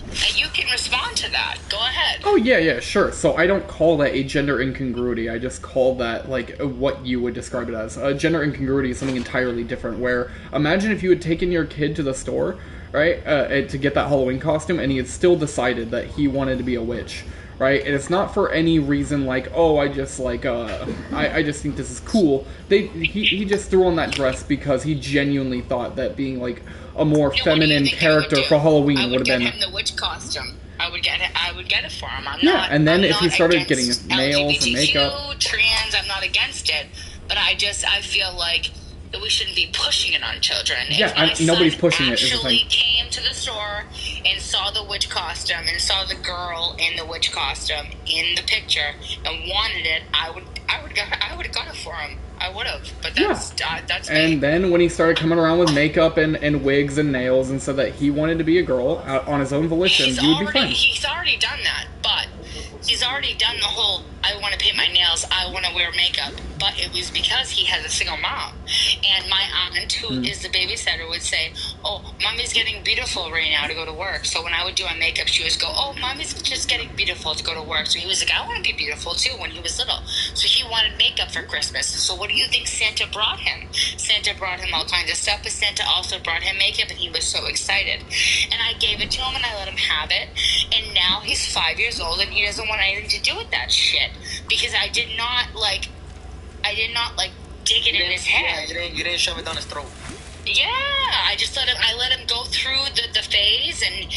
And you can respond to that. Go ahead. Oh, yeah, sure. So I don't call that a gender incongruity. I just call that, like, what you would describe it as. A gender incongruity is something entirely different, where imagine if you had taken your kid to the store, right, to get that Halloween costume, and he had still decided that he wanted to be a witch, right? And it's not for any reason like, oh, I just, like, I just think this is cool. He just threw on that dress because he genuinely thought that being, like, a more feminine character for Halloween would have been. I would get him the witch costume. I would get it for him. And then if he started getting nails and makeup, trans, I'm not against it, but I feel like that we shouldn't be pushing it on children. Yeah, nobody's pushing it. Actually, came to the store and saw the witch costume and saw the girl in the witch costume in the picture and wanted it. I would I would have got it for him. I would have, but that's me. And then when he started coming around with makeup and wigs and nails and said that he wanted to be a girl on his own volition, you would be fine. He's already done that, but he's already done the whole, I want to paint my nails, I want to wear makeup, but it was because he has a single mom. And my aunt, who is the babysitter, would say, oh, mommy's getting beautiful right now to go to work. So when I would do my makeup, she would go, oh, mommy's just getting beautiful to go to work. So he was like, I want to be beautiful too when he was little. So he wanted makeup for Christmas. So what do you think Santa brought him? Santa brought him all kinds of stuff, but Santa also brought him makeup, and he was so excited. And I gave it to him, and I let him have it. And now he's 5 years old, and he doesn't want anything to do with that shit. Because I did not dig it in his head. Yeah, you didn't shove it down his throat. Yeah, I let him go through the phase, and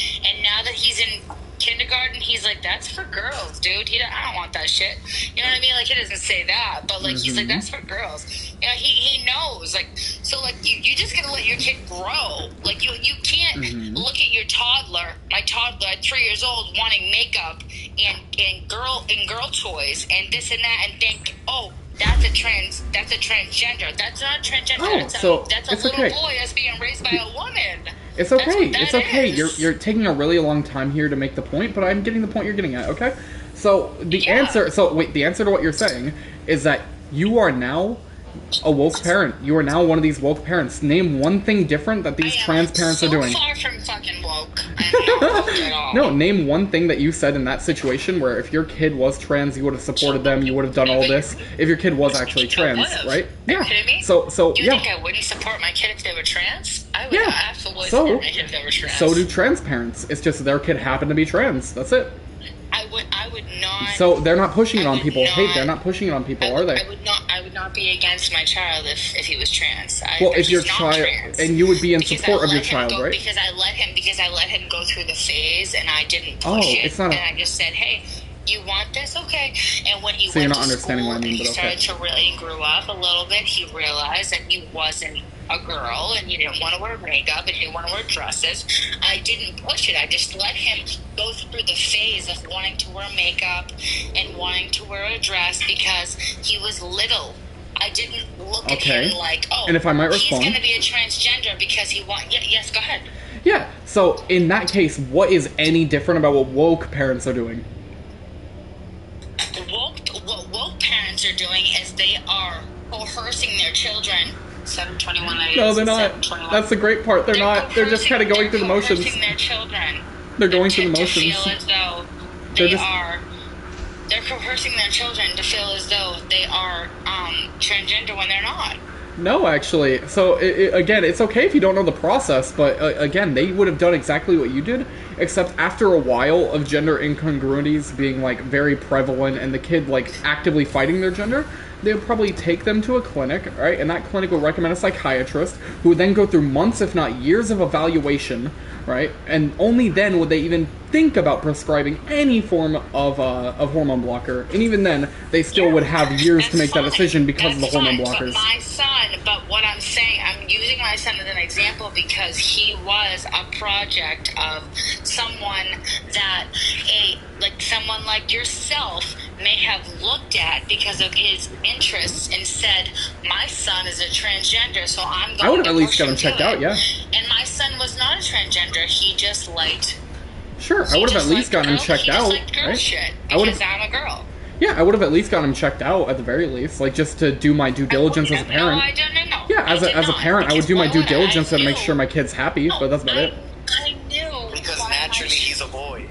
now that he's in kindergarten, he's like, that's for girls, dude. I don't want that shit. You know what I mean? Like, he doesn't say that, but like, he's like, that's for girls. You know, he knows. Like, so like, you just gotta let your kid grow. Like, you can't look at your toddler, my toddler at 3 years old, wanting makeup and girl toys and this and that, and think, oh, that's a transgender. That's not transgender. Oh, that's a little boy that's being raised by a woman. It's okay. It's okay. You're taking a really long time here to make the point, but I'm getting the point you're getting at. Okay. So the answer to what you're saying is that you are now a woke parent. You are now one of these woke parents. Name one thing different that these trans parents are doing. So far from fucking woke. I'm not woke at all. No, name one thing that you said in that situation where if your kid was trans, you would have supported them, you would have done all this. If your kid was actually trans, right? Yeah. Are you kidding me? So Do you think I wouldn't support my kid if they were trans? I would absolutely support my kid if they were trans. So do trans parents. It's just their kid happened to be trans. That's it. I would not. So they're not pushing it on people. Hey, they're not pushing it on people, are they? I would not be against my child if he was trans. If your child, and you would be in support of your child, right? Because I let him go through the phase, and I didn't push it. It's not. And I just said, hey, you want this? Okay. And when he so went you're not to understanding school, what I mean, he but okay. started to really grew up a little bit. He realized that he wasn't a girl, and he didn't want to wear makeup, and he didn't want to wear dresses. I didn't push it. I just let him go through the phase of wanting to wear makeup and wanting to wear a dress because he was little. I didn't look at him like, oh, and if I might respond, he's going to be a transgender because he wants... Yes, go ahead. Yeah, so in that case, what is any different about what woke parents are doing? What woke parents are doing is they are coercing their children. 721. No, they're not. That's the great part. They're not. They're just kind of going through the motions. They're coercing their children. They're going through the motions. To feel as though they're coercing their children to feel as though they are transgender when they're not. No, actually. So, again, it's okay if you don't know the process, but, again, they would have done exactly what you did, except after a while of gender incongruities being, like, very prevalent and the kid, like, actively fighting their gender, they would probably take them to a clinic, right? And that clinic would recommend a psychiatrist who would then go through months, if not years, of evaluation, right? And only then would they even think about prescribing any form of hormone blocker. And even then, they still would have years to make that decision because of the hormone blockers. But what I'm saying, I'm using my son as an example because he was a project of someone that someone like yourself may have looked at because of his interests and said, my son is a transgender, so I'm going to I would have at least got him checked out, yeah. And my son was not a transgender. He just liked... Sure, I would have at least gotten him checked out, right? Shit because I'm a girl. Yeah, I would have at least gotten him checked out at the very least, like just to do my due diligence as a parent. No, I don't know. Yeah, as a parent, I would do my due diligence to make sure my kid's happy, but that's about it. I knew because naturally he's a boy.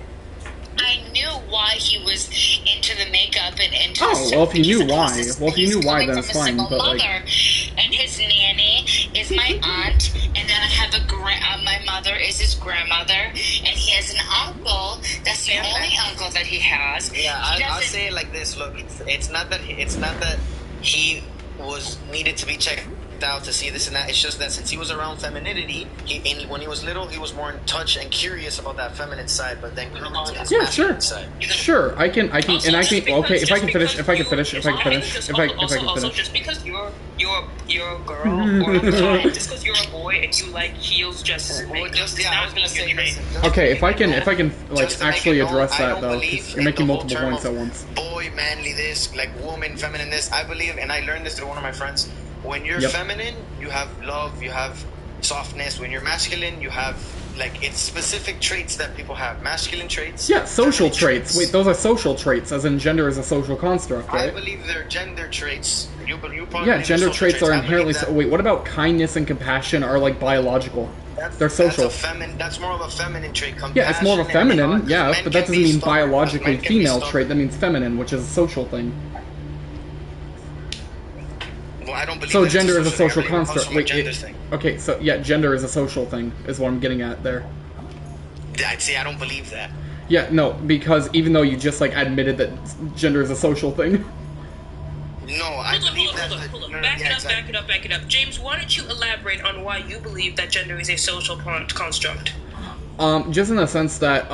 I knew why he was into the makeup and into if you knew why, then it's fine. But like, and his nanny is my aunt, and then I have my mother is his grandmother, and he has an uncle. That's the only uncle that he has. Yeah, I'll say it like this. Look, it's not that he was needed to be checked freaked out to see this and that. It's just that since he was around femininity, when he was little, he was more in touch and curious about that feminine side. But then grew into his masculine side. Sure. I can. Also, And I just can. because- Okay. If just I can finish. because If I can you- finish. If I can finish. just If I also, can also, finish. just because you're a girl, or sorry, just because you're a boy and you like heels just as big, does I not was mean gonna you're say, trans. listen, Okay. If I can like just to make actually it known, address I that don't though, believe because you're in making the whole multiple term points of at once. Boy, manly this, like woman, feminine this. I believe, and I learned this through one of my friends. When you're Yep. feminine, you have love, you have softness. When you're masculine, you have like it's specific traits that people have. Masculine traits. Yeah, social feminine traits. Wait, those are social traits, as in gender is a social construct, I right? believe they're gender traits. You probably Yeah, believe they're gender social traits are I believe inherently. that- Wait, what about kindness and compassion are like biological? They're social. That's more of a feminine trait. Yeah, it's more of a Compassion and feminine, yeah, men but that can doesn't be mean stubborn, biologically men can be female stubborn. trait. That means feminine, which is a social thing. Well, I don't believe So that it's gender is a thing. I social believe it comes construct. from a Wait, gender thing. okay, so yeah, gender is a social thing, is what I'm getting at there. I'd say I don't believe that. Yeah, no, because even though you just like admitted that gender is a social thing. No, I believe that. Hold on. No, Back yeah, it up. James, why don't you elaborate on why you believe that gender is a social construct? Just in the sense that,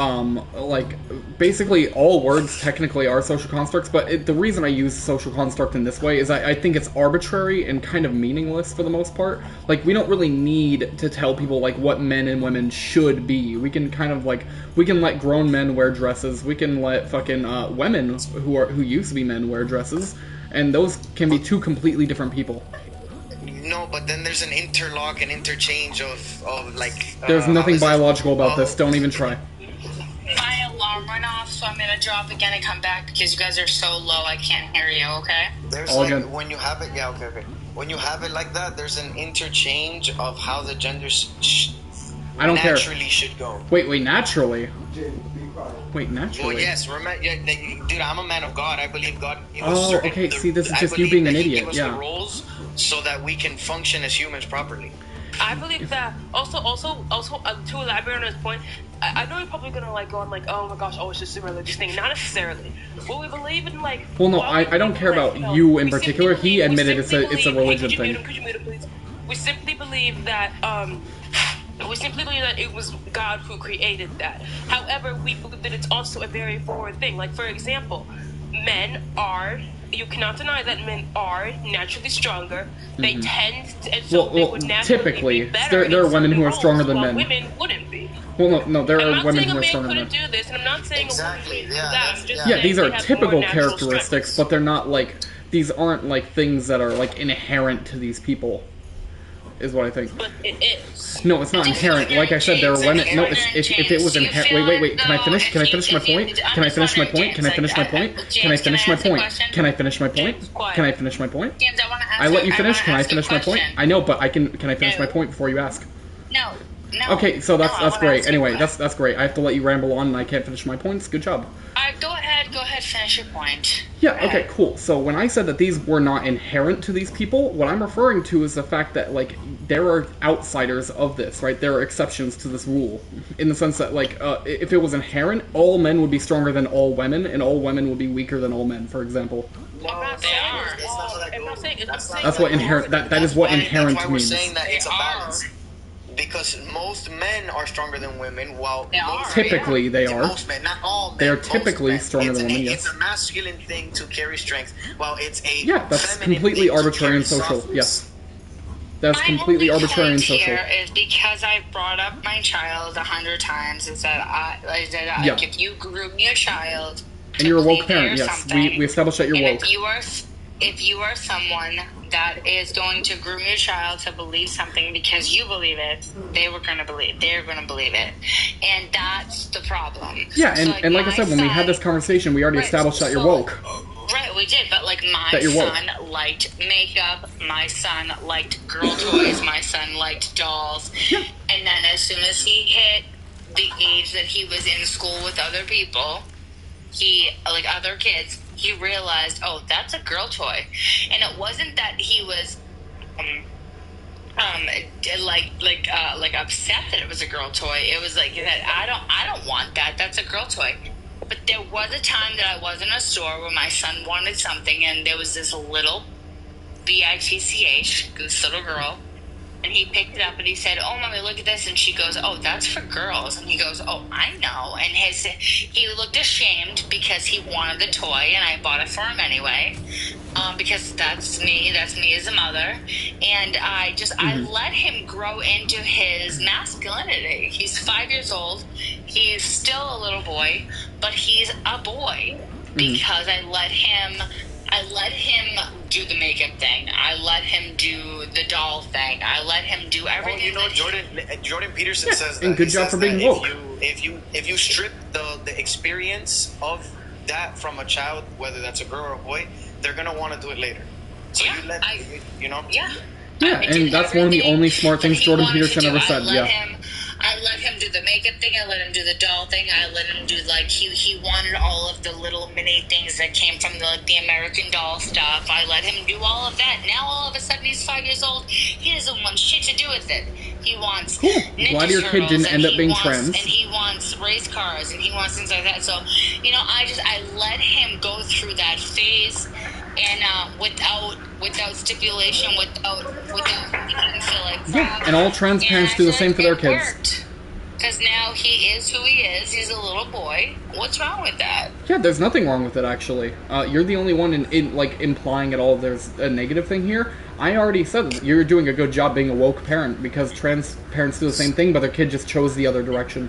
like, basically all words technically are social constructs, but the reason I use social construct in this way is I think it's arbitrary and kind of meaningless for the most part. Like, we don't really need to tell people, like, what men and women should be. We can kind of, like, we can let grown men wear dresses, we can let fucking, women who used to be men wear dresses, and those can be two completely different people. No, but then there's an interlock and interchange of like. There's nothing how is it? biological about this, don't even try. My alarm went off, so I'm gonna drop again and come back because you guys are so low I can't hear you, okay? There's All like good. when you have it, yeah, okay. When you have it like that, there's an interchange of how the genders I don't care. naturally should go. Wait, naturally? Wait, naturally? Well, yes, dude, I'm a man of God. I believe God. Gave us Oh, certain- okay, see, this is I just you believe being that an He idiot, gave us yeah. the roles so that we can function as humans properly. I believe that also to elaborate on his point, I know you're probably gonna like go on like, oh my gosh, it's just a religious thing. Not necessarily. Well, we believe in like. Well, no, well, I don't care about like, you in we particular. simply He believe- we admitted it's simply a believe- religion hey, thing. could you mute him, please? We simply believe that it was God who created that. However, we believe that it's also a very forward thing. Like, for example, you cannot deny that men are naturally stronger. They tend to, and so they Well, would naturally typically, be better there are in women who are certain stronger than roles, men. while women wouldn't be. Well, no, there I'm are not women saying who a are man stronger than couldn't men. do this, and I'm not saying Exactly, a woman couldn't yeah, do that. I'm just Yeah, saying these are they have typical more natural characteristics, strengths. but they're not like, these aren't like things that are like inherent to these people, is what I think. But it is. No, it's not inherent. Like I said, there are women. No, if it was inherent. Wait. Can I finish? Can I finish my point? Can I finish my point? Can I finish my point? Can I finish my point? Can I finish my point? Can I finish my point? James, I want to ask I let you finish. wanna Can I ask you a finish my point? question. I know, but can I finish No. my point before you ask? No. Okay, so that's I wanna great. ask you a Anyway, question. that's great. I have to let you ramble on, and I can't finish my points. Good job. Go ahead, finish your point. Yeah, okay, cool. So when I said that these were not inherent to these people, what I'm referring to is the fact that, like, there are outsiders of this, right? There are exceptions to this rule. In the sense that, like, if it was inherent, all men would be stronger than all women, and all women would be weaker than all men, for example. No, I'm not they saying are. it's all- I'm not saying- That's not That's how what that inherent. goes. That is what That's inherent why we're means. saying that it's a They are. balance. Because most men are stronger than women, while They are. Typically, they are. Most men, not all men. They are most typically men. stronger It's than women, yes. It's a masculine thing to carry strength, while it's a Yeah, that's feminine completely thing to arbitrary and carry social. softness. Yes. That's My completely only arbitrary and point social. here is because I brought up my child 100 times. Is that Yeah. like if you groom your child, And you're a woke believe they're parent, yes. something, We established that you're and woke. if you are someone that is going to groom your child to believe something because you believe it, they're going to believe it, and that's the problem. Yeah, So, and like I my said, when we had son- this conversation, we already Right, established that you're so- woke. Right, we did, but like my That you're woke. son liked makeup, my son liked girl toys, my son liked dolls, and then as soon as he hit the age that he was in school with other people, other kids, he realized, oh, that's a girl toy, and it wasn't that he was upset that it was a girl toy. It was like that I don't want that. That's a girl toy. But there was a time that I was in a store where my son wanted something, and there was this little bitch, this little girl. And he picked it up and he said, "Oh, mommy, look at this." And she goes, "Oh, that's for girls." And he goes, "Oh, I know." And he looked ashamed because he wanted the toy, and I bought it for him anyway. Because that's me as a mother. And I let him grow into his masculinity. He's 5 years old. He's still a little boy, but he's a boy because I let him do the makeup thing. I let him do the doll thing. I let him do everything. Jordan Peterson says that. And good job for being woke. If you strip the experience of that from a child, whether that's a girl or a boy, they're gonna want to do it later. So Yeah, Yeah, and that's one of the only smart things Jordan Peterson ever said. I let him do the makeup thing. I let him do the doll thing. I let him do he wanted all of the little mini things that came from the American Doll stuff. I let him do all of that. Now all of a sudden he's 5 years old. He doesn't want shit to do with it. He wants Ninja Glad your kid didn't end up being trans. And he wants race cars and he wants things like that. So I let him go through that phase. And without stipulation, without making him feel like crap. And all trans parents do the same for their kids. Because now he is who he is. He's a little boy. What's wrong with that? Yeah, there's nothing wrong with it, actually. You're the only one in implying at all there's a negative thing here. I already said that you're doing a good job being a woke parent because trans parents do the same thing, but their kid just chose the other direction.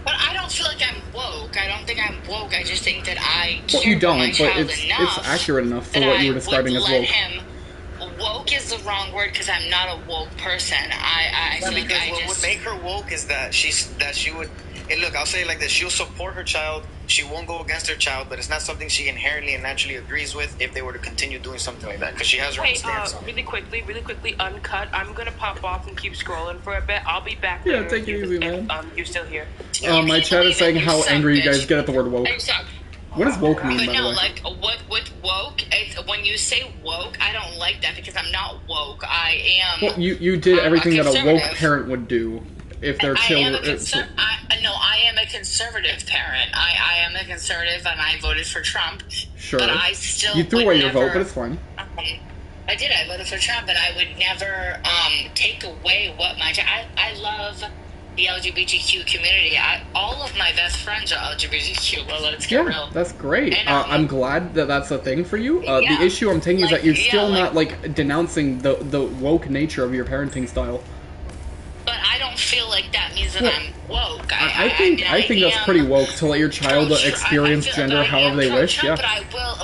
But I don't feel like I'm woke. I don't think I'm woke. I just think that I care you don't, for my child but enough it's accurate enough for what you were describing as woke. Woke is the wrong word because I'm not a woke person. What would make her woke is that she would. And look, I'll say it like this: she'll support her child. She won't go against her child, but it's not something she inherently and naturally agrees with. If they were to continue doing something like that, because she has her own stance. Really quickly, uncut. I'm gonna pop off and keep scrolling for a bit. I'll be back. Yeah, later take it easy, man. You're still here. My chat is saying how angry you guys get at the word woke. What does woke mean, by the way? Like, what woke? When you say woke, I don't like that because I'm not woke. I am. Well, you did everything that a woke parent would do if their children. I am a conservative parent. I am a conservative, and I voted for Trump. Sure. But I still. You threw away your vote, but it's fine. I did. I voted for Trump, but I would never take away what my. I love the LGBTQ community. All of my best friends are LGBTQ. Well, let's get real. That's great. And, I'm glad that that's a thing for you. The issue I'm taking is that you're still not denouncing the woke nature of your parenting style. But I don't feel like that means that I'm woke. I think that's pretty woke to let your child experience gender however they wish. Yeah. But I will.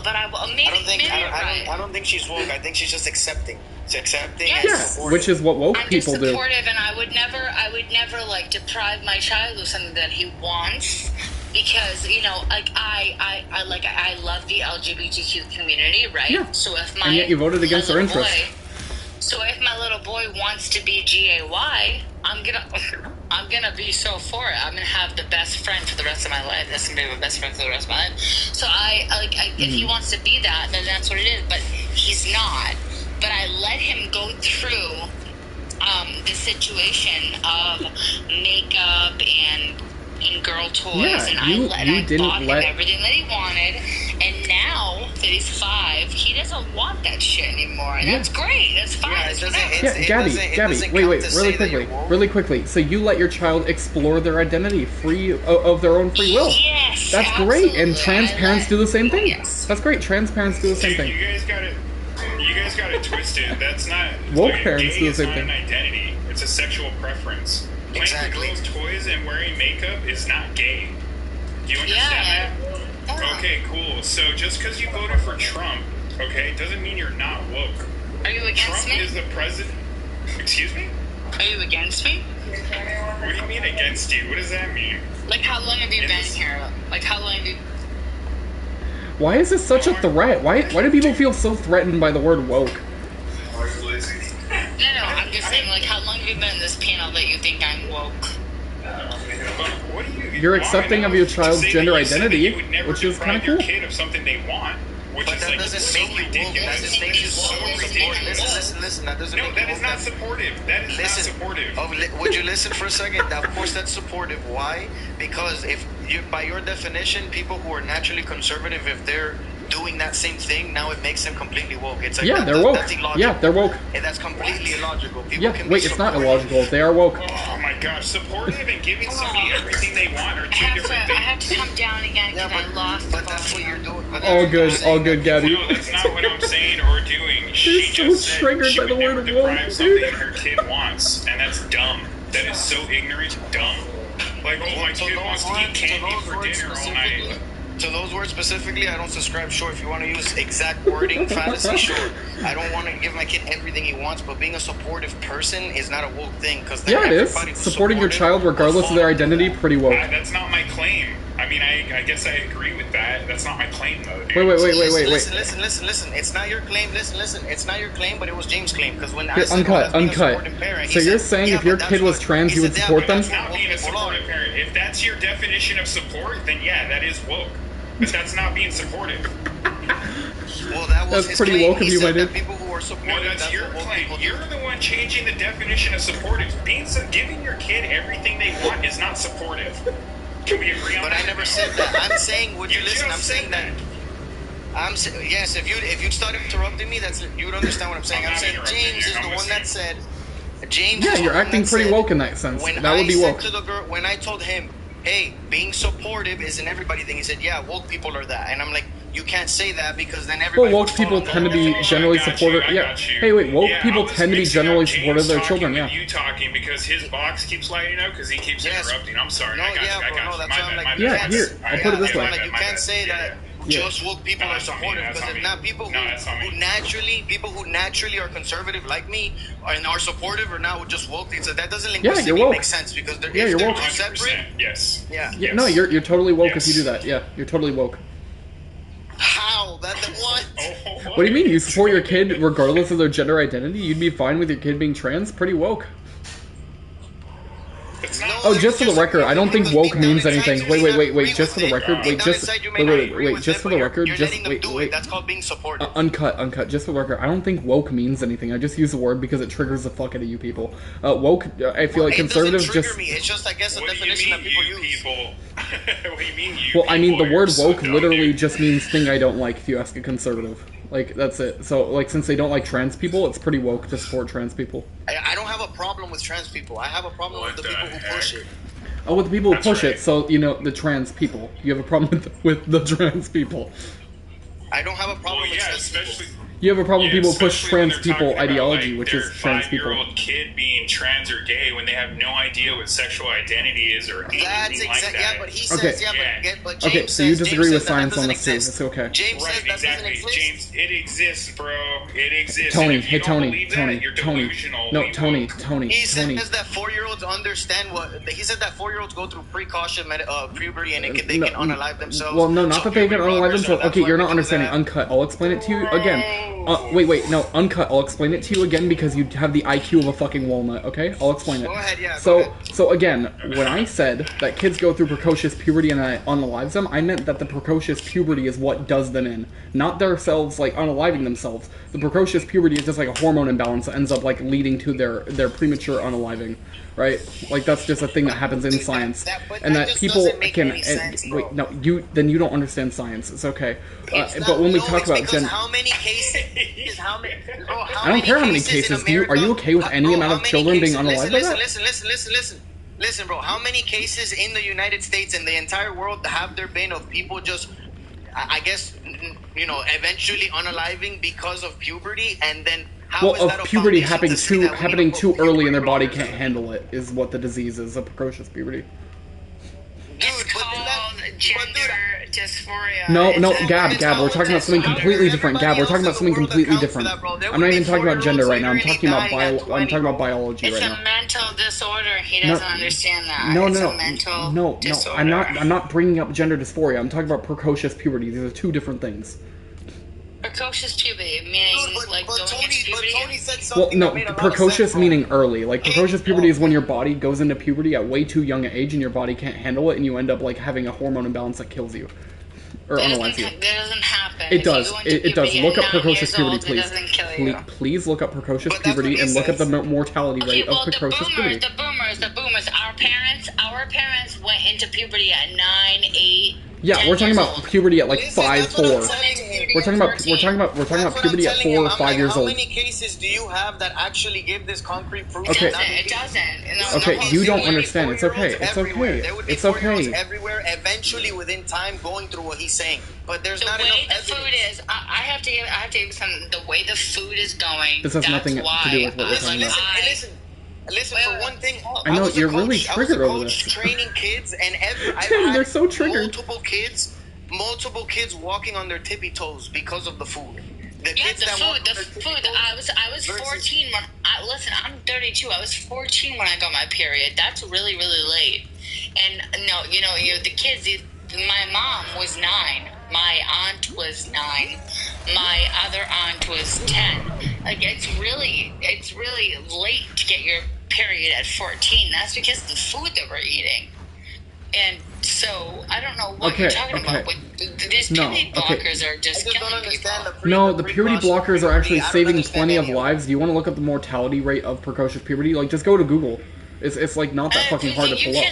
Maybe I don't think she's woke. I think she's just accepting. She's accepting. Yes. And which is what woke people do. I'm supportive, and I would never deprive my child of something that he wants. Because I love the LGBTQ community, right? Yeah. So if and yet you voted against their interest. So if my little boy wants to be GAY, I'm gonna be so for it. I'm gonna have the best friend for the rest of my life. That's gonna be my best friend for the rest of my life. So if he wants to be that, then that's what it is. But he's not. But I let him go through the situation of makeup and girl toys, and I bought him everything that he wanted. And now that he's 5, he doesn't want that shit anymore, and that's great. That's fine. Gabby, wait, really quickly. So you let your child explore their identity free of their own free will. Yes, that's absolutely. Great, and trans parents do the same thing. Yes. That's great. Trans parents do the same thing. You guys got it twisted. That's not woke parents do the same thing. thing. It's not an identity. It's a sexual preference. Exactly. Playing with girls' toys and wearing makeup is not gay. Do you understand that? Yeah. Okay, cool. So just because you voted for Trump, okay, doesn't mean you're not woke. Are you against Trump me? is the president. Excuse me? Are you against me? What do you mean against you? What does that mean? Like, how long have you been here? Like, how long have you... Why is this such a threat? Why do people feel so threatened by the word woke? No, I'm just saying, like, how long have you been in this panel that you think I'm woke? What do You're accepting of your child's gender identity, which is kind of cool. Your kid of something they want, which but is that like doesn't so make you ridiculous. That makes you so supportive. Listen. That doesn't make you that is not supportive. That is not supportive. Would you listen for a second? Of course, that's supportive. Why? Because if you, by your definition, people who are naturally conservative, if they're doing that same thing, now it makes them completely woke. It's like, Yeah, they're woke. That's illogical. Yeah, they're woke. And that's completely illogical. People Yeah, can wait, be it's not supportive. illogical. They are woke. Oh my gosh, supportive and giving somebody everything they want are two I different have things. to come down again because I lost. But that's what you're doing. But All that's good, what you're all saying. good, Gabby. No, that's not what I'm saying or doing. She so just said triggered she by the would never word woke, deprive dude. something her kid wants, and that's dumb. That is so ignorant, dumb. Like, oh, my kid wants to eat candy for dinner all night. To those words specifically, I don't subscribe. Sure, if you want to use exact wording, fantasy, sure. I don't want to give my kid everything he wants, but being a supportive person is not a woke thing. Because Yeah, it is. Supporting your child regardless of their identity, pretty woke. That's not my claim. I mean, I guess I agree with that. That's not my claim, though, dude. Wait. Listen. It's not your claim. Listen. It's not your claim, but it was James' claim. Because when I Here, said, that's being a uncut. supportive parent, So he you're said, saying yeah, if your but kid that's was what- trans, he you would said, yeah, support but them? that's Not being a supportive parent. If that's your definition of support, then yeah, that is woke. But that's not being supportive. Well, that was That's his pretty claim. woke of He you, said my that dude. people who are supportive, No, that's your what woke claim. people do. You're the one changing the definition of supportive. Giving your kid everything they want is not supportive. Can we agree on But that? I never said that. I'm saying, would you listen? just I'm saying said that. Yes. If you'd start interrupting me, you would understand what I'm saying. I'm I'm not saying interrupting James you, is I'm the one listening. that said. James. Yeah, is the you're one acting that pretty said, woke in that sense. When That would I be said woke. to the girl, when I told him, "Hey, being supportive is an everybody thing," he said, "Yeah, woke people are that," and I'm like, "You can't say that because then everybody." Well, woke would fall people under tend to that be definition." generally I got supportive. you, I Yeah. got you. Hey, wait, woke Yeah, people I was tend to be mixing up generally James supportive of their talking children, with yeah. You talking because his box keeps lighting up because he keeps Yes. interrupting. I'm sorry. No, I got yeah, you. I bro, got no, you. that's My why bad, I'm my like, bad. Yeah, here, I'll put it this yeah, way. like, you My can't bad. say that Yeah. just woke people No, are that's on me, supportive that's because on it's me. not people No, that's on me. who naturally are conservative like me and are supportive or not just woke. So that doesn't you're linguistically woke. make sense because they're, Yeah, if you're they're woke. two 100%. separate. Yes. Yeah. Yeah, Yes. no, you're totally woke if you Yes. do that. Yeah, you're totally woke. How? That the what? Oh, What do you mean? You support your kid regardless of their gender identity? You'd be fine with your kid being trans? Pretty woke. It's not. Oh, just for the record, I don't think Because woke deep down means inside anything. you may not Wait, agree just for with the it. record, Deep wait, down just, inside you may not agree with just it, for but the you're- record, you're just, letting them wait, do it. wait. That's called being supportive. Uncut, just for the record, I don't think woke means anything. I just use the word because it triggers the fuck out of you people. Woke, I feel like It conservatives doesn't trigger just... me. It's just, I guess, a What do you definition mean, that people you use. people? What do you mean, you Well, I mean, the people? word You're so woke dumb, literally dude. just means thing I don't like if you ask a conservative. Like, that's it. So, like, since they don't like trans people, it's pretty woke to support trans people. I don't have a problem with trans people. I have a problem What with the the people who heck? push it. Oh, with the people who That's push right. it, so, you know, the trans people. You have a problem with the trans people. I don't have a problem Well, with yeah, trans people. especially. You have a problem with people who push especially when trans they're people talking about, ideology, like, which their is trans people. 5-year-old kid being trans or gay when they have no idea what sexual identity is or anything That's like exactly, that. yeah, but he says, Okay. but James Okay, so you says, disagree James with says that science on doesn't this too. exist. It's okay. James Right, says that doesn't exactly. exist. James, it exists, bro. It exists. Tony, And if hey you don't Tony, believe Tony, that, you're Tony. delusional. No, We Tony, will- Tony, He Tony. says that 4-year-olds understand what. He said that 4-year-olds go through precaution puberty and they can No, unalive themselves. Well, no, not So that they can puberty unalive blockers are- themselves. that's Okay, why you're we not do understanding. that. Uncut. I'll explain it to you again. Wait, no, uncut. I'll explain it to you again because you have the IQ of a fucking walnut. Okay, I'll explain it. Go ahead, yeah, go So, ahead. so again, when I said that kids go through precocious puberty and I unalives them, I meant that the precocious puberty is what does them in, not themselves like unaliving themselves. The precocious puberty is just like a hormone imbalance that ends up like leading to their premature unaliving, right? Like that's just a thing that happens in science, but and that that just people doesn't make can. any sense, and, bro. wait, no, you don't understand science. It's okay. It's not- But when we no, talk it's about because gen, how many cases? How many? Bro, I don't care how many cases. Are you okay with any amount of children being unalived by that? Listen, bro. How many cases in the United States and the entire world have there been of people just, I guess, eventually unaliving because of puberty, and then how is Well, that of a puberty foundation to say that we happening need to too put early and their puberty body can't handle it is what the disease is, of precocious puberty. Dude, It's but then that- called gender dysphoria. No, It's no, a- Gab, it's Gab, we're all talking about something just- completely different. Gab, we're everybody talking about else in something the world completely accounts for different. that, bro. There I'm not would even be talking about 4-year-olds gender right now. I'm literally talking about dying at 20, I'm talking about bro. biology It's right a now. mental disorder. He No. doesn't understand that. No, It's no, a mental no, disorder. I'm not bringing up gender dysphoria. I'm talking about precocious puberty. These are two different things. Precocious puberty, meaning Dude, like but going Tony, into but puberty. Tony said Well, something no, that made a lot of precocious sense, bro. meaning early. Like precocious puberty is when your body goes into puberty at way too young an age and your body can't handle it, and you end up like having a hormone imbalance that kills you or That unalives you. doesn't happen. It If does. You go into It does. puberty Look at up 9 precocious years puberty, old, please. It doesn't kill you. Please look up precocious But that's puberty what he and look at the says. mortality Okay, rate well, of precocious puberty. the boomers. Our parents went into puberty at 9, 8. Yeah, 10 we're talking years about old. puberty at like Listen, 5, that's what I'm 4. saying. We're talking about puberty at 4 or 5 years old. How many cases do you have that actually give this concrete proof? Okay. It doesn't. Okay, you don't understand. It's okay. It's okay. There would be It's 4-year-olds okay. everywhere, eventually within time going through what he's saying. But there's The not way enough the evidence. food is, I have to give some. The way the food is going. This has that's nothing to why do with what we're Listen, talking listen, about. listen. For one thing, I know, was a you're really coach. I was a triggered over coach this. training kids, and I've Dude, had they're so triggered. multiple kids walking on their tippy toes because of the food. The Yeah, kids the that walk on food. their tippy toes I was 14 when. Listen, I'm 32. I was 14 when I got my period. That's really, really late. And no, the kids. My mom was 9. My aunt was 9. My other aunt was 10. Like it's really late to get your period at 14. That's because of the food that we're eating. And so I don't know what you're talking about. These puberty blockers are just killing people. No, the puberty blockers are actually saving plenty of lives. Do you want to look up the mortality rate of precocious puberty? Like, just go to Google. It's like not that fucking hard to pull up.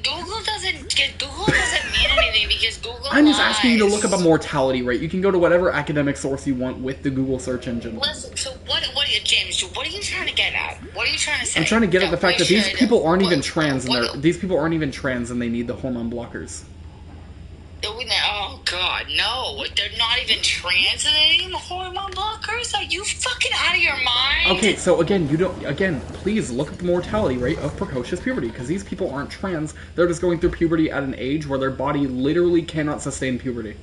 Google doesn't mean anything because Google I'm just asking you to lies. look up a mortality rate. You can go to whatever academic source you want with the Google search engine. Listen, so James, what are you trying to get at? What are you trying to say? I'm trying to get at the fact that these people aren't even trans, what- and these people aren't even trans, and they need the hormone blockers. Oh God, no! They're not even trans and they need hormone blockers. Are you fucking out of your mind? Okay, so again, please look at the mortality rate of precocious puberty, because these people aren't trans. They're just going through puberty at an age where their body literally cannot sustain puberty.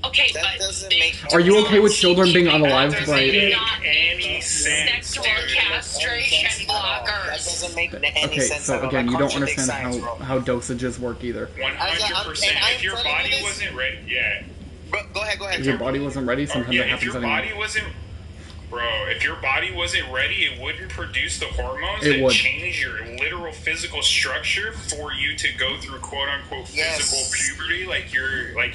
Okay, That but doesn't make Are you okay with children being unalived That by... doesn't not any sense, sexual dude. castration That blockers. doesn't make any Okay, sense. so at all. again, That you don't contradicts understand science, bro. how dosages work either. 100%. If your body wasn't ready, yeah. Bro, go ahead. If your body wasn't ready, sometimes Yeah, that if happens your anyway. body wasn't, bro, if your body wasn't ready, it wouldn't produce the hormones It that would. change your literal physical structure for you to go through quote unquote physical puberty, like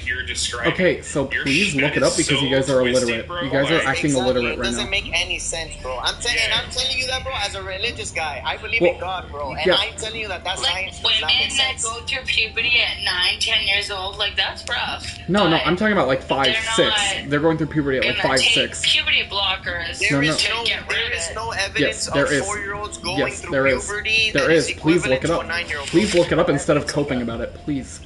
you're describing. Okay, so Your please shit look it is up because so you guys are twisted, illiterate. bro. You guys are Like, acting illiterate It right doesn't now. make any sense, bro. I'm telling you that, bro, as a religious guy. I believe Well, in God, bro. And yeah. I'm telling you that Like science does women not make that sense. go through puberty at 9, 10 years old, like that's rough. No, But I'm talking about like 5, they're 6. not They're going through puberty at like gonna 5, take 6. puberty blockers. There is to get rid there of is it. no evidence Yes, there of is. 4-year-olds going Yes, through there is. puberty There that is. is Please look equivalent it to up. a 9-year-old. Please look it up instead of coping about it. Please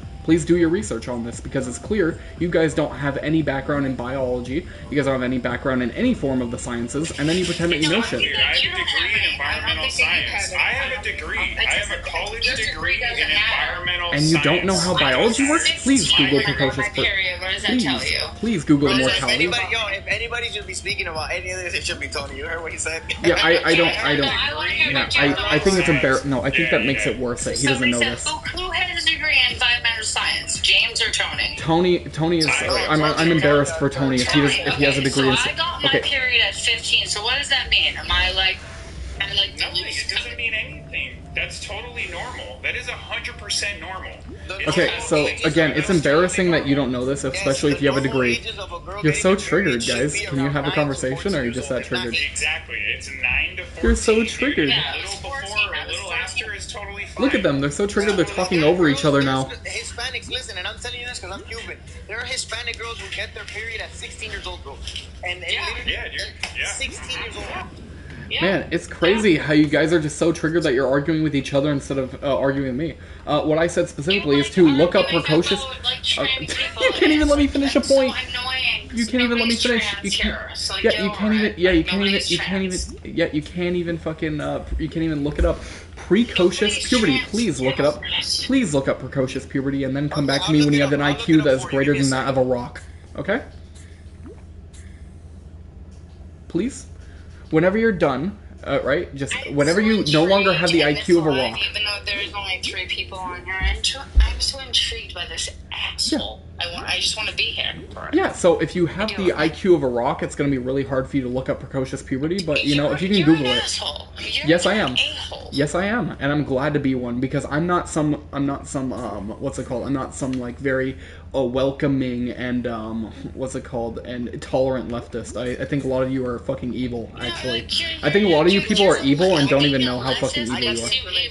do your research on this because it's clear you guys don't have any background in biology. You guys don't have any background in any form of the sciences, and then you pretend that you know shit. Dude, I have a degree in environmental science. I have a degree. I have a college degree in environmental science. And you don't know how biology works? Please Google precocious period. What does that tell you? Please Google Bro, mortality. if anybody should be speaking about any of this, it should be Tony. You heard what he said? Yeah, I don't. Yeah, I think it's embarrassing. No, I think that makes it worse that he doesn't know this. Who has a degree in environmental science? James or Tony? Tony is. I'm embarrassed for Tony if he has a degree in. So I got my period at 15. So what does that mean? Am I like? Nothing. It doesn't mean anything. That's totally normal. That is 100% normal. Okay, so again, it's embarrassing that you don't know this, especially if you have a degree. You're so triggered, guys. Can you have a conversation, or are you just that triggered? Exactly. It's 9 to 14. You're so triggered. A little before, a little after is totally fine. Look at them. They're so triggered. They're talking over each other now. Hispanics, listen, and I'm telling you this because I'm Cuban. There are Hispanic girls who get their period at 16 years old, bro. And literally, 16 years old. Yeah. Man, it's crazy how you guys are just so triggered that you're arguing with each other instead of arguing with me. What I said specifically is to look up precocious. You can't even let me finish a point. You can't even let me finish. You can't. Yeah, you can't even. Yeah, you can't even. You can't even. Yeah, you can't even fucking. You can't even look it up. Precocious puberty. Please look it up. Please look up precocious puberty and then come back to me when you have an IQ that is greater than that of a rock. Okay? Please? Whenever you're done, right? Just whenever you no longer have the IQ of a rock. Even though there's only 3 people on here, I'm so intrigued by this asshole. I just want to be here. Yeah, so if you have the IQ of a rock, it's going to be really hard for you to look up precocious puberty, but you know, if you can Google it. Yes, I am. Yes, I am, and I'm glad to be one because I'm not some what's it called? I'm not some like very welcoming and what's it called? And tolerant leftist. I think a lot of you are fucking evil. Actually, I think a lot of you people are evil and don't even know how fucking evil you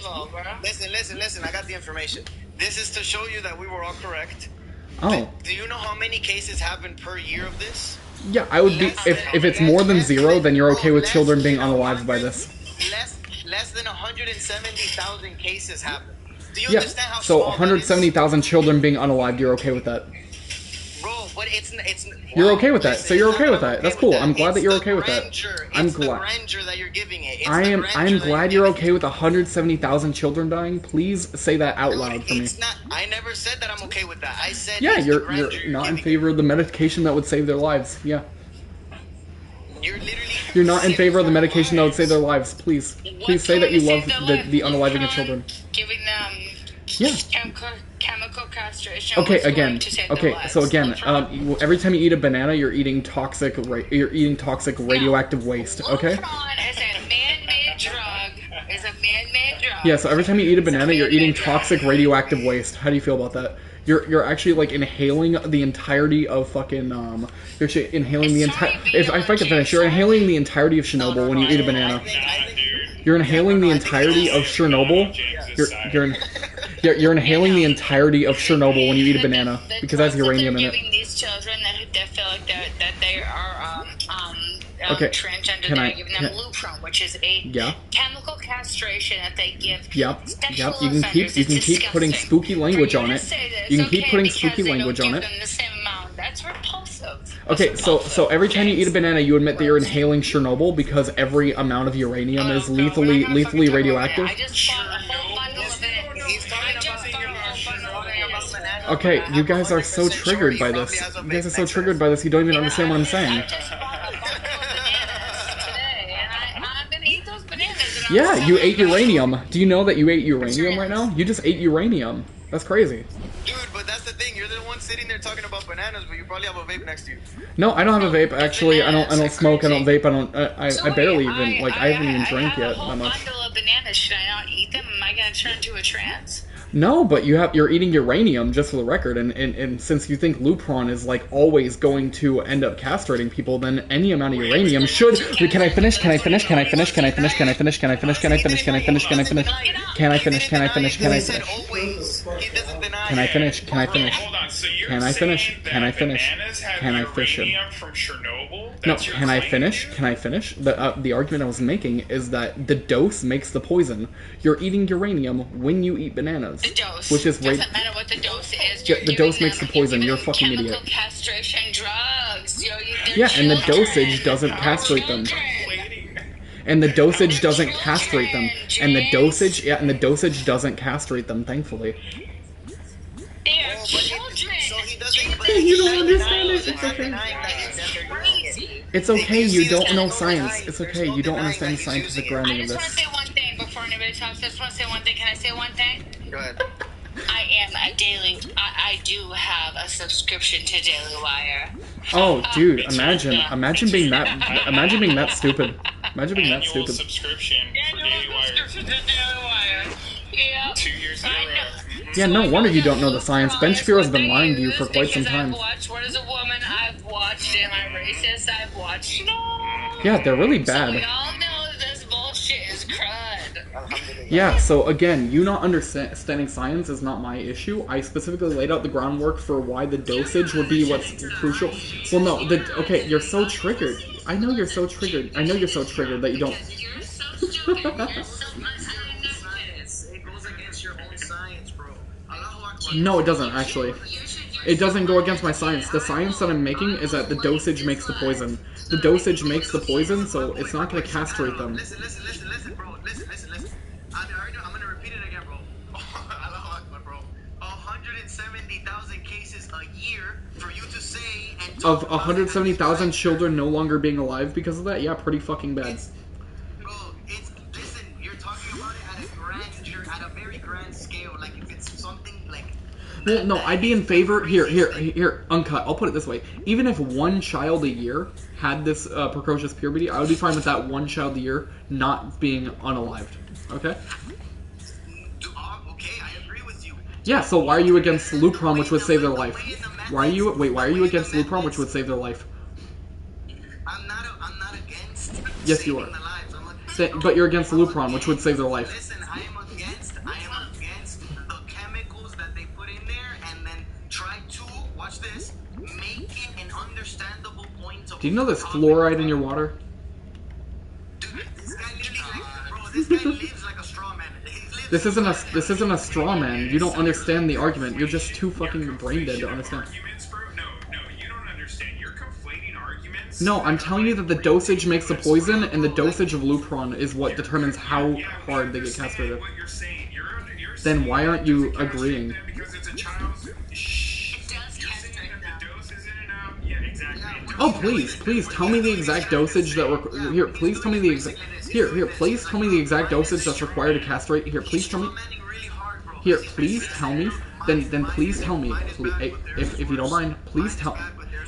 are. Listen. I got the information. This is to show you that we were all correct. Oh. Do you know how many cases happen per year of this? Yeah, I would be... If it's more than 0, then you're okay with children being unalived by this. Less than 170,000 cases happen. Do you Yeah, understand how so small 170,000 children being unalived, you're okay with that? Bro, but it's You're okay with that, so you're okay with that. That's cool. I'm glad that you're okay with that. I'm glad. It's the grandeur that you're giving it. I'm glad you're okay with 170,000 children dying. Please say that out loud for me. It's not. I never said that I'm okay with that. I said Yeah, it's you're the grandeur not in giving favor of the medication that would save their lives. Yeah. You're literally. You're not in favor of the medication that would save their lives. Please say that you love the unaliving of children. Giving them Yeah. chemical castration. Okay, was going again. to save their Okay, lives. so again, every time you eat a banana, you're eating toxic radioactive waste. Okay. Lupron is a man-made drug. Yeah, so every time you eat a banana, you're eating toxic radioactive waste. How do you feel about that? You're actually like inhaling the entirety of fucking You're actually inhaling the entire. If I can finish, you're inhaling the entirety of Chernobyl when you eat a banana. You're inhaling the entirety of Chernobyl. You're inhaling the entirety of Chernobyl when you eat a banana because that's uranium in it. Giving these children that feel like that they are Okay, transgender, can they're I- giving them Lupron, which is a Yeah. chemical castration that they give. Yep. sexual You can keep offenders. putting It's spooky language disgusting. on For it. to say that You can it's keep okay putting because spooky they don't language on give it. them the same amount. That's repulsive. Okay, so every time you eat a banana, you admit that you're inhaling Chernobyl because every amount of uranium is lethally radioactive. I just bought a whole bundle of it. He's talking about bananas. Okay, you guys are so triggered by this. You guys are so triggered by this, you don't even understand what I'm saying. I just bought a bundle of bananas today, and I'm gonna eat those bananas. And Yeah, you ate uranium. Do you know that you ate uranium right now? You just ate uranium. That's crazy. Dude, but that's the thing. You're the one sitting there talking about bananas, but you probably have a vape next to you. No, I don't have a vape. Actually, I don't smoke. I don't vape. I barely even I haven't even drank yet I have a whole that much. bundle of bananas. Should I not eat them? Am I gonna turn into a trans? No, but you're eating uranium, just for the record, and since you think Lupron is like always going to end up castrating people, then any amount of uranium should. Can I finish? Can I finish? Can I finish? Can I finish? Can I finish? Can I finish? Can I finish? Can I finish? Can I finish? Can I finish? Can I finish? Can I finish? Always. He doesn't deny Can I it. finish? Can I finish? Hold on, so you're Can I finish? saying Can I that finish? bananas have Can I fish him? uranium from Chernobyl? No, That's your can I claim, finish? dude? Can I finish? The argument I was making is that the dose makes the poison. You're eating uranium when you eat bananas, The dose. which is Doesn't matter what the dose is. Yeah, You're the dose giving makes them- the poison. you're You're a fucking giving idiot. chemical castration drugs. They're Yeah, and the children. dosage doesn't castrate them. Children. And the dosage doesn't castrate them. And the dosage doesn't castrate them, thankfully. They are children. So he doesn't. But You he's don't not understand denying it. It's not okay. denying that they're using it. Crazy. It's okay, Did you see don't this know guy? science. It's There's okay, no you don't denying understand the that he's scientific using it. grounding I of just want to this. say one thing before anybody talks. I just want to say one thing. Can I say one thing? Go ahead. I do have a subscription to Daily Wire. Oh, dude, imagine being that stupid. Imagine being that Annual stupid. subscription for Daily Wire. Subscription to Daily Wire. Yeah. 2 years in a I row. know. Yeah, no wonder you don't know the science. Ben Shapiro's been lying to you for Because quite some time. I've watched What is a Woman, I've watched Am I Racist, I've watched it all. Yeah, they're really So we bad. all know this bullshit is crud. Yeah, so again, you not understanding science is not my issue. I specifically laid out the groundwork for why the dosage would be what's crucial. Well, no, okay, you're so triggered. I know you're so triggered. I know you're so triggered that you don't. You're so stupid. You're so It goes against your own science, bro. Allahu Akbar. No, it doesn't actually. It doesn't go against my science. The science that I'm making is that the dosage makes the poison. The dosage makes the poison, so it's not going to castrate them. Listen, bro. Listen. I'm gonna repeat it again, bro. Allahu Akbar, bro. 170,000 cases a year for you to say and Of 170,000 children no longer being alive because of that? Yeah, pretty fucking bad. Bro, listen. You're talking about it at a very grand scale. Like if it's something like. Well, no, I'd be in favor. Here, uncut. I'll put it this way. Even if one child a year had this precocious puberty, I would be fine with that one child a year not being unalived. Okay? Okay, I agree with you. Yeah, so why are you against Lupron, which would save their life? Why are you against Lupron, which would save their life? I'm not against. Yes, you are. saving the lives. I'm against- But you're against Lupron, which would save their life. Listen, I am against the chemicals that they put in there and then try to Do you know there's fluoride in your water? Dude, this guy lives like a straw man. This isn't a straw man. You don't understand the argument. You're just too fucking brain dead to understand. Arguments, bro? No, you don't understand. You're conflating arguments. No, I'm telling you that the dosage makes the poison, and the dosage of Lupron is what determines how hard they get castrated. What you're saying. You're Then why aren't you agreeing? because it's a child's. Shh. It does castrate them. The dose is in and out. Yeah, exactly. Oh, please tell me the exact dosage that here. Please tell me the exact. Here. Please tell me the exact dosage that's required to castrate. Here, please tell me. Here, please tell me. Then please tell me. If you don't mind, please tell.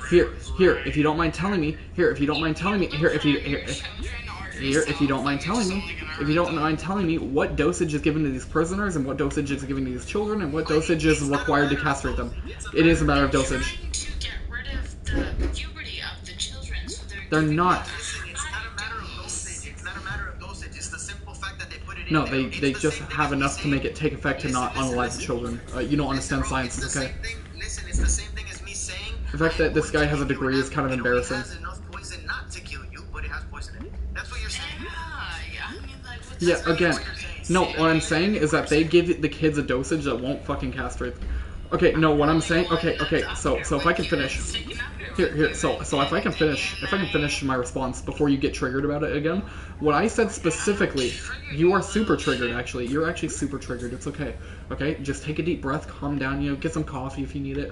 Here. If you don't mind telling me. Here, if you don't mind telling me. Here, if you don't mind telling me. If you don't mind telling me what dosage is given to these prisoners and what dosage is given to these children and what dosage is required to castrate them. It is a matter of dosage. Trying to get rid of the puberty of the children, so They're not. It's not a matter of dosage. It's not a matter of dosage. It's the simple fact that they put it in No, there. they just have enough to make it take effect to not unalive the children. You don't understand science, it's okay. Listen, it's the same thing as me saying. The fact that this guy has a degree is kind of embarrassing. It has enough poison not to kill you, but it has poison in it. That's what you're saying. I mean, like, what's Yeah, again, no, what I'm saying is that they give the kids a dosage that won't fucking castrate. Okay, no, what I'm saying, okay, so if I can finish. Here, so if I can finish my response before you get triggered about it again, what I said specifically, you are super triggered actually, you're actually super triggered, it's okay, just take a deep breath, calm down, get some coffee if you need it.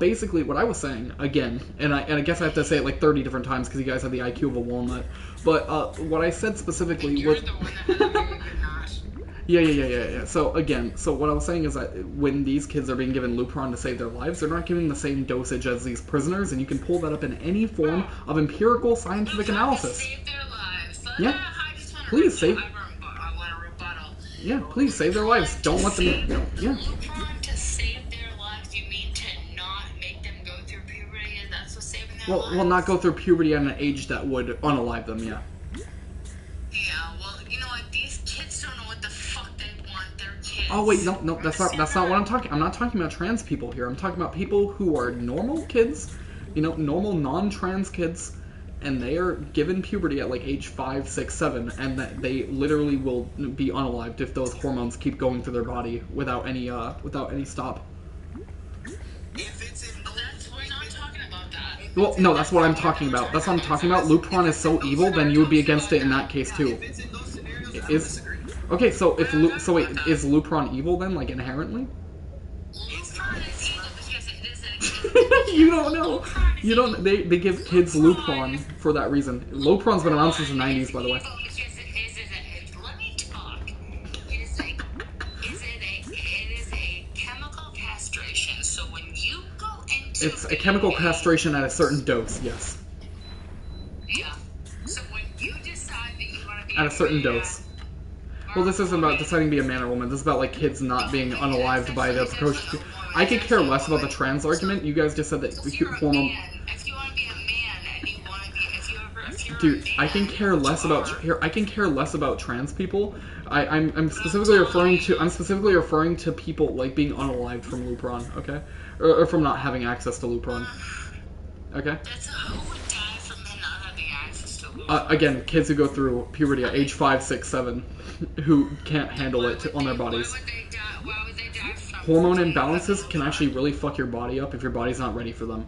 Basically what I was saying, again, and I guess I have to say it like 30 different times because you guys have the IQ of a walnut, but what I said specifically was... Yeah. So what I was saying is that when these kids are being given Lupron to save their lives, they're not given the same dosage as these prisoners, and you can pull that up in any form of empirical scientific analysis. Save their lives. Yeah. Please save. Yeah, please save their lives. Don't let them. Yeah. Lupron to save their lives, you mean to not make them go through puberty, and that's what saving their lives? Well, not go through puberty at an age that would unalive them. Yeah. Yeah, well, you know what? These kids don't know what the fuck they want. They're kids. Oh wait, no, that's not what I'm talking. I'm not talking about trans people here. I'm talking about people who are normal kids, normal non-trans kids, and they are given puberty at like age 5, 6, 7, and that they literally will be unalived if those hormones keep going through their body without any stop. We're not talking about that. Well, no, that's what I'm talking about. That's what I'm talking about. Lupron is so evil, then you would be against it in that case too. Okay, so is Lupron evil then, like inherently? Lupron is evil because it is You don't know. You don't. They give kids Lupron for that reason. Lupron's been around since the 90s, by the way. Let me talk. It is a chemical castration. So when you go into It's a chemical castration at a certain dose. Yes. Yeah. So when you decide that you want to be At a certain dose. Well, this isn't about deciding to be a man or woman. This is about like kids not being unalived by their precocious. I could care less about the trans argument. You guys just said that If you want to be a man and you want to be, if you're Dude, I can care less about I can care less about trans people. I'm specifically referring to people like being unalived from Lupron, okay, or from not having access to Lupron, okay. who would die from them not having access to Lupron? Again, kids who go through puberty at age 5, 6, 7, who can't handle it on their bodies. Why would they die from Hormone imbalances can actually really fuck your body up if your body's not ready for them.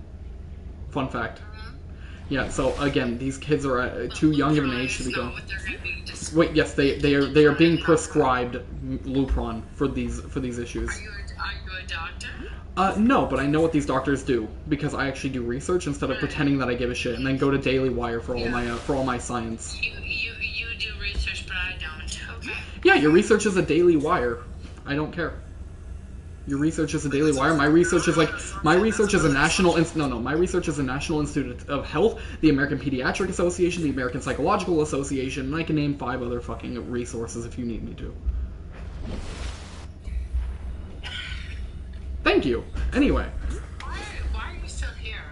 Fun fact. Yeah, so again, these kids are at too young of an age to be going. Wait, yes, they are being prescribed Lupron for these issues. Are you a doctor? No, but I know what these doctors do because I actually do research instead of pretending that I give a shit and then go to Daily Wire for all my science. You do research, but I don't. Okay. Yeah, your research is a Daily Wire. I don't care. Your research is a Daily Wire. My research is a National Institute of Health, the American Pediatric Association, the American Psychological Association, and I can name 5 other fucking resources if you need me to. Thank you. Anyway. Why are you still here?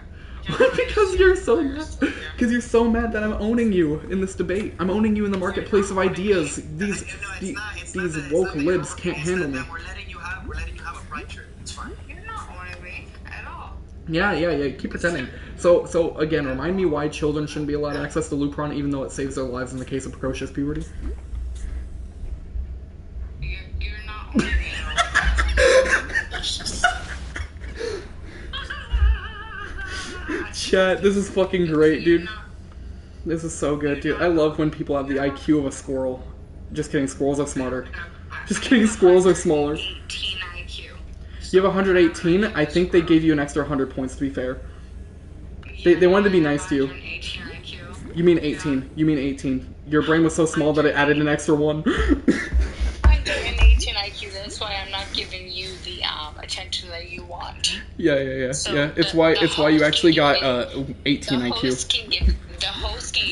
Because you're so mad. Because you're so mad that I'm owning you in this debate. I'm owning you in the marketplace of ideas. These woke libs can't handle me. We're letting you have a bright shirt. It's fine. You're not owning me at all. Yeah. Keep pretending. So again, remind me why children shouldn't be allowed access to Lupron, even though it saves their lives in the case of precocious puberty. You're not. Chat, this is fucking great, dude. This is so good, dude. I love when people have the IQ of a squirrel. Just kidding, squirrels are smarter. Just kidding, squirrels are smaller. 18 IQ. You have 118? I think they gave you an extra 100 points, to be fair. They wanted to be nice to you. 18 IQ. You mean 18. You mean 18. Your brain was so small that it added an extra 1. I'm doing 18 IQ, that's why I'm not giving you the attention that you want. Yeah. So Yeah, it's why you actually got 18 the IQ. host can give you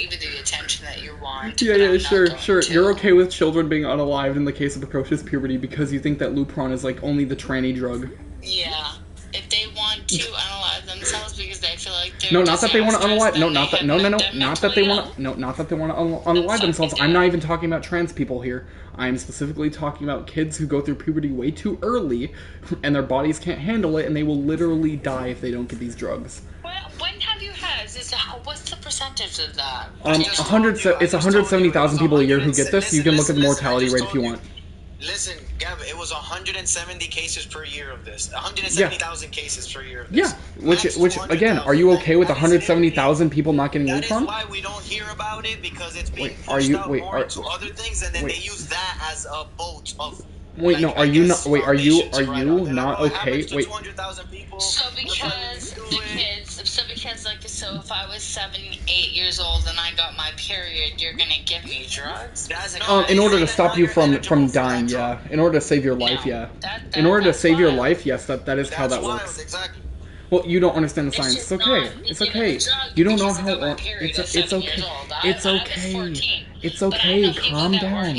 the attention that you want. Yeah, but I'm not sure. going to. You're okay with children being unalived in the case of precocious puberty because you think that Lupron is like only the tranny drug. Yeah. If they want to unalive themselves because they feel like they're No, not that they want to disasters, unalive. No, then not they that. have No. them Not that they mentally want to. No, not that they want to unalive themselves. I'm not even talking about trans people here. I'm specifically talking about kids who go through puberty way too early, and their bodies can't handle it, and they will literally die if they don't get these drugs. Well, when have you had? What's the percentage of that? It's 170,000 people a year who get this. You can look at the mortality rate if you want. Listen, Gavin, it was 170 cases per year of this. 170,000 cases per year of this. Yeah, which again, are you okay with 170,000 people not getting That is Lupron? why we don't hear about it, because it's being Wait, pushed out more into other things, and then they use that as a boat of. Wait, no, are you not? Wait, are you not okay? Wait. 200,000 people. So because if I was 7, 8 years old and I got my period, you're gonna give me drugs? In order to stop you from dying, yeah. In order to save your life, yeah. In order to save your life, yes, that is how that works. Exactly. Well, you don't understand the science. It's okay. It's okay. You don't know how. It's okay. It's okay. It's okay. Calm down.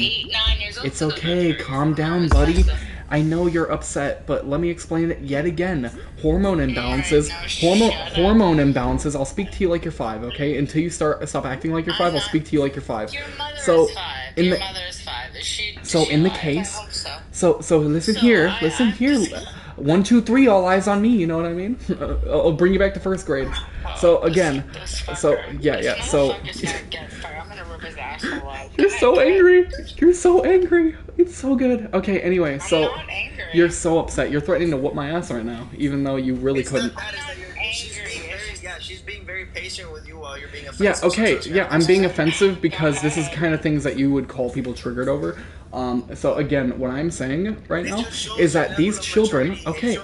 It's okay. Calm down, buddy. I know you're upset, but let me explain it yet again. Hormone imbalances. Hormone imbalances. I'll speak to you like you're 5, okay? Until you stop acting like you're 5, I'll speak to you like you're 5. Your mother So is 5. in Your the mother is 5. Is she? in the alive? case, I hope so listen here. Listen here. 1, 2, 3, all eyes on me. You know what I mean? I'll bring you back to first grade. So again, so yeah. So you're so angry. You're so angry. It's so good. Okay. Anyway, so you're so upset. You're threatening to whoop my ass right now, even though you really couldn't. She's being very patient with you while you're being offensive. Yeah, okay, yeah, I'm being offensive because this is kind of things that you would call people triggered over. So again, what I'm saying right now is that these children, okay.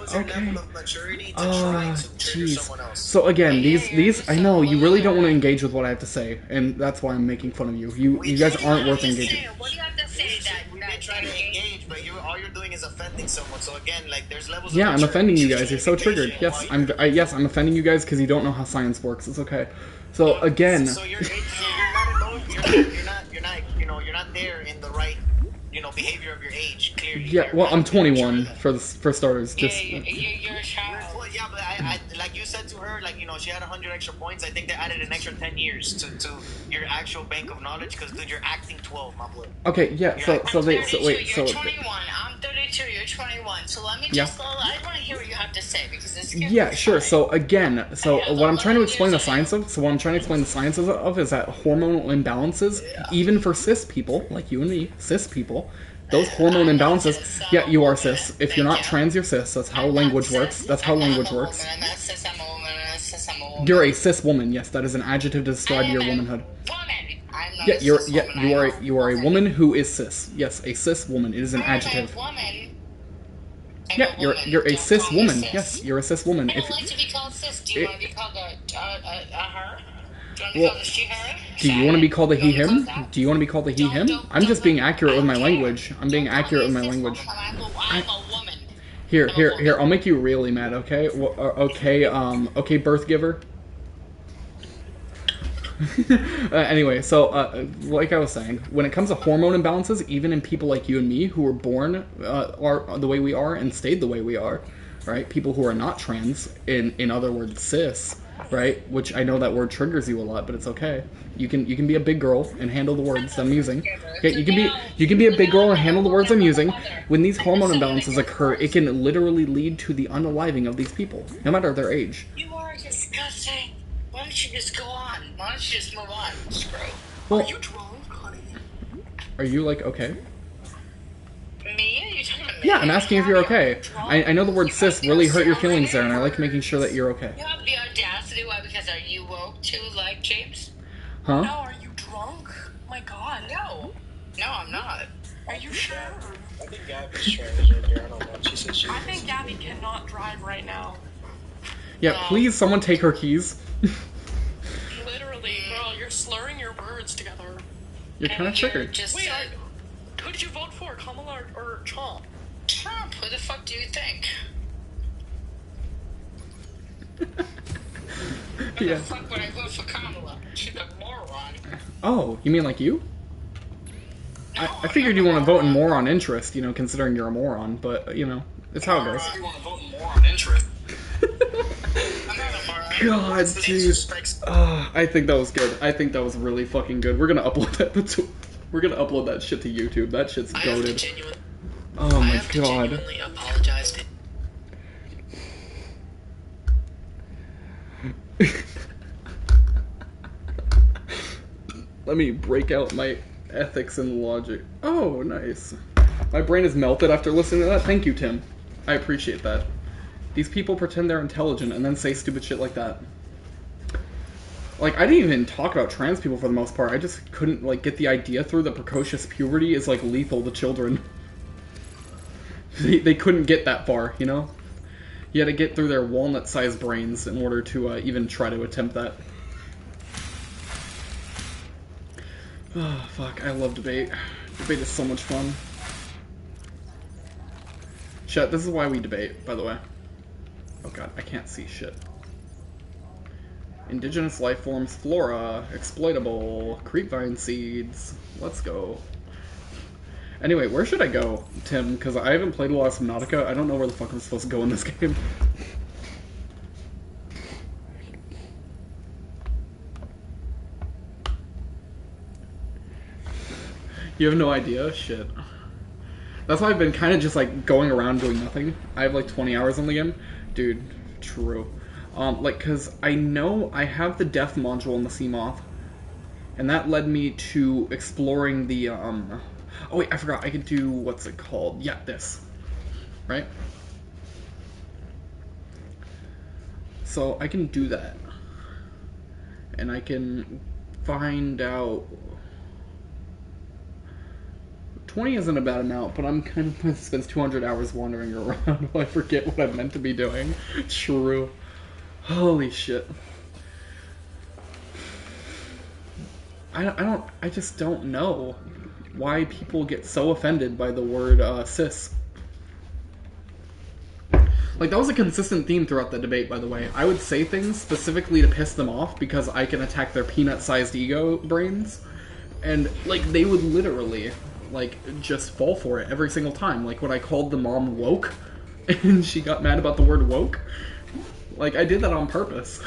Jeez. So again, these, I know, you really don't want to engage with what I have to say, and that's why I'm making fun of you. You guys aren't worth engaging. What do you have to say We may try to engage, but all you're doing is offending someone. So again, like, there's levels. Yeah, I'm offending you guys. You're so triggered. Yes, I'm offending you guys because you don't know how science works. It's okay. So again. So you're not alone. You're not there in the right, behavior of your age. Clearly. Yeah. Well, I'm 21 for starters. Just. You're a child. Well, yeah, but I like you said to her, like, she had 100 extra points. I think they added an extra 10 years to your actual bank of knowledge, because dude, you're acting 12, my boy. Okay. Yeah. So wait. You're 21. I'm 32. You're 21. So let me just. I want to hear what you have to say, because this. Yeah, sure. So again, what I'm trying to explain the science of, is that hormonal imbalances, even for cis people like you and me, cis people, those hormone imbalances. Yeah, you are cis. If you're not trans, you're cis. That's how language works. I'm a woman. You're a cis woman. Yes, that is an adjective to describe your womanhood. Yeah, you are a woman who is cis. Yes, a cis woman. It is an adjective. Yeah, you're a cis woman. Yes, you're a cis woman. I don't like to be called cis. Do you want to be called a her? Do you want to be called a he/him? Do you want to be called a he/him? I'm just being accurate with my language. I'm being accurate with my language. I'm a woman. Here. I'll make you really mad. Okay. Okay. Birth giver. Anyway, so like I was saying, when it comes to hormone imbalances, even in people like you and me who were born are the way we are and stayed the way we are, right? People who are not trans, in other words, cis, right? Which I know that word triggers you a lot, but it's okay. You can be a big girl and handle the words I'm using. Okay, you can be a big girl and handle the words I'm using. When these hormone imbalances occur, it can literally lead to the unaliving of these people, no matter their age. You are disgusting. Why don't you just go on? Why don't you just move on? Screw. Well, Are you drunk, honey? are you like okay? Me? Are you talking about me? Yeah, I'm asking if you're okay. I know the word cis really hurt your feelings there, and I like making sure that you're okay. You have the audacity. Why? Because are you woke too, like James? Huh? No, are you drunk? My God. No. No, I'm not. Are you sure? I think Gabby's transgender. I don't know. She said she I think Gabby cannot drive right now. Yeah, please, someone take her keys. Literally, girl, you're slurring your words together. You're kind of triggered. Just Wait, who did you vote for, Kamala or Trump? Trump. Who the fuck do you think? Who Yeah. the fuck would I vote for Kamala? She's a moron. Oh, you mean like you? I figured you want to vote in moron interest, you know, considering you're a moron, but, you know, it's how it goes. You want to vote more on interest? I'm not a moron. God, dude. I think that was good. I think that was really fucking good. We're gonna upload that. We're gonna upload that shit to YouTube. That shit's goated. Oh my god. Apologize. Let me break out my ethics and logic. Oh, nice. My brain is melted after listening to that. Thank you, Tim. I appreciate that. These people pretend they're intelligent and then say stupid shit like that. Like, I didn't even talk about trans people for the most part. I just couldn't, like, get the idea through that precocious puberty is, like, lethal to children. They couldn't get that far, you know? You had to get through their walnut-sized brains in order to even try to attempt that. Oh, fuck. I love debate. Debate is so much fun. Chat, this is why we debate, by the way. Oh god, I can't see shit. Indigenous life forms, flora, exploitable, creepvine seeds. Let's go. Anyway, where should I go, Tim? Because I haven't played a lot of Subnautica. I don't know where the fuck I'm supposed to go in this game. You have no idea? Shit. That's why I've been kind of just, like, going around doing nothing. I have, like, 20 hours on the game. Dude, true. Like, because I know I have the death module in the Seamoth. And that led me to exploring the, Oh, wait, I forgot. I could do, what's it called? Yeah, this. Right? So, I can do that. And I can find out... 20 isn't a bad amount, but I'm kind of spends 200 hours wandering around while I forget what I'm meant to be doing. True. Holy shit. I just don't know why people get so offended by the word cis. Like, that was a consistent theme throughout the debate, by the way. I would say things specifically to piss them off because I can attack their peanut-sized ego brains. And, like, they would literally... like, just fall for it every single time. Like, when I called the mom woke, and she got mad about the word woke. Like, I did that on purpose.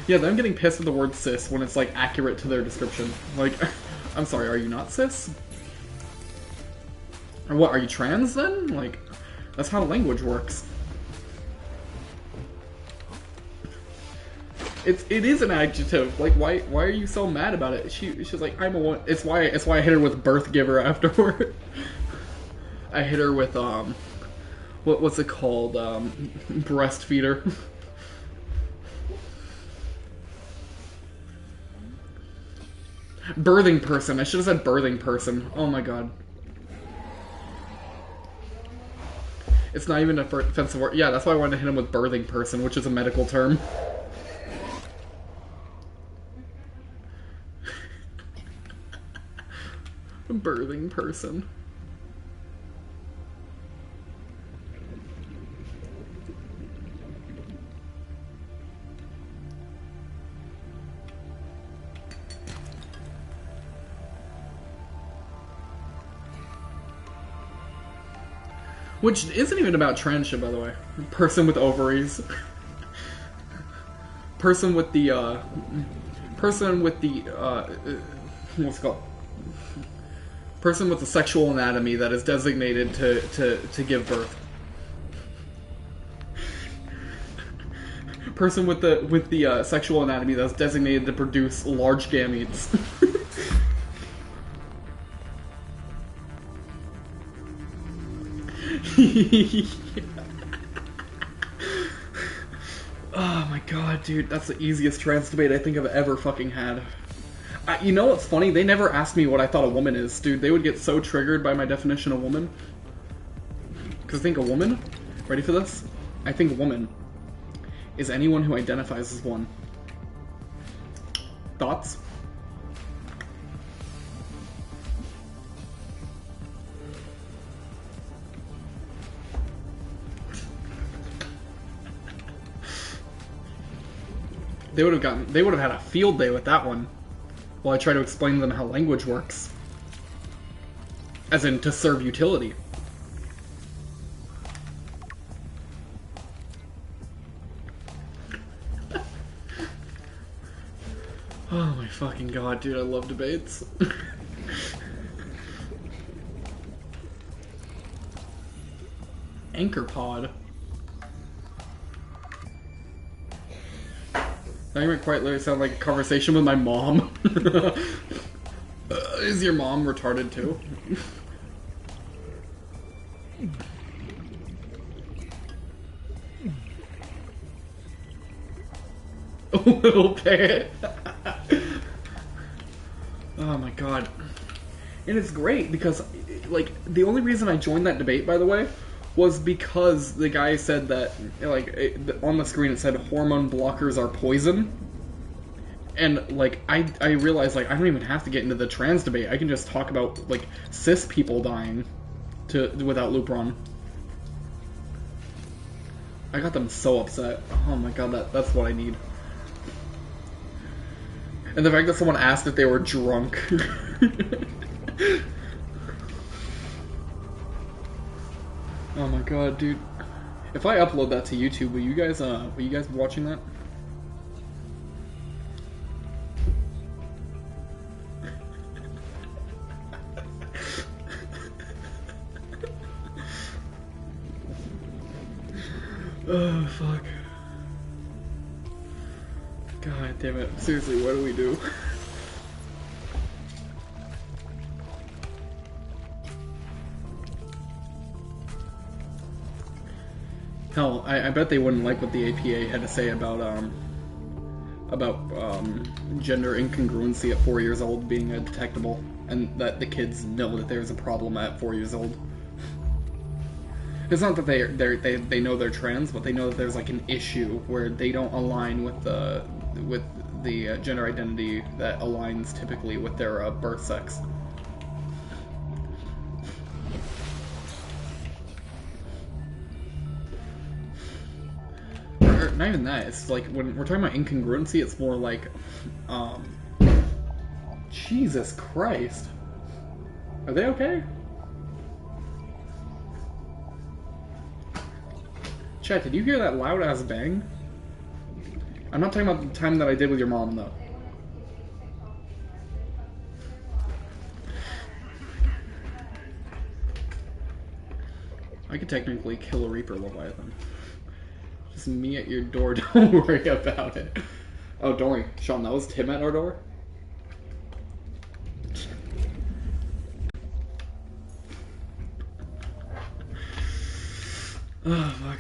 Yeah, them getting pissed at the word cis when it's, like, accurate to their description. Like, I'm sorry, are you not cis? Or what, are you trans then? Like, that's how language works. It is an adjective. Like, why are you so mad about it? She's like, I'm a one. It's why I hit her with birth giver afterward. I hit her with what's it called? Breastfeeder. Birthing person. I should have said birthing person. Oh my god. It's not even a offensive word. Yeah, that's why I wanted to hit him with birthing person, which is a medical term. Birthing person. Which isn't even about trans shit, by the way. Person with ovaries. person with the what's it called? Person with the sexual anatomy that is designated to give birth. Person with the sexual anatomy that's designated to produce large gametes. Oh my god, dude, that's the easiest trans debate I think I've ever fucking had. You know what's funny? They never asked me what I thought a woman is, dude. They would get so triggered by my definition of woman. Because I think a woman, ready for this? I think a woman is anyone who identifies as one. Thoughts? They would have had a field day with that one. While I try to explain to them how language works. As in, to serve utility. Oh my fucking god, dude, I love debates. Anchor pod. That might quite literally sound like a conversation with my mom. Is your mom retarded too? A little parrot. Oh my god. And it's great because, like, the only reason I joined that debate, by the way, was because the guy said that, like, on the screen it said hormone blockers are poison. And, like, I realized, like, I don't even have to get into the trans debate. I can just talk about, like, cis people dying without Lupron. I got them so upset. Oh my god, that's what I need. And the fact that someone asked if they were drunk. Oh my god, dude. If I upload that to YouTube, will you guys be watching that? Oh, fuck. God damn it. Seriously, what do we do? Hell, I bet they wouldn't like what the APA had to say about gender incongruency at 4 years old being detectable, and that the kids know that there's a problem at 4 years old. It's not that they know they're trans, but they know that there's like an issue where they don't align with the gender identity that aligns typically with their birth sex. Or not even that. It's like when we're talking about incongruency, it's more like, Jesus Christ, are they okay? Chat, did you hear that loud ass bang? I'm not talking about the time that I did with your mom, though. I could technically kill a Reaper Leviathan. Just me at your door, don't worry about it. Oh, don't worry, Sean, that was Tim at our door? Oh, fuck.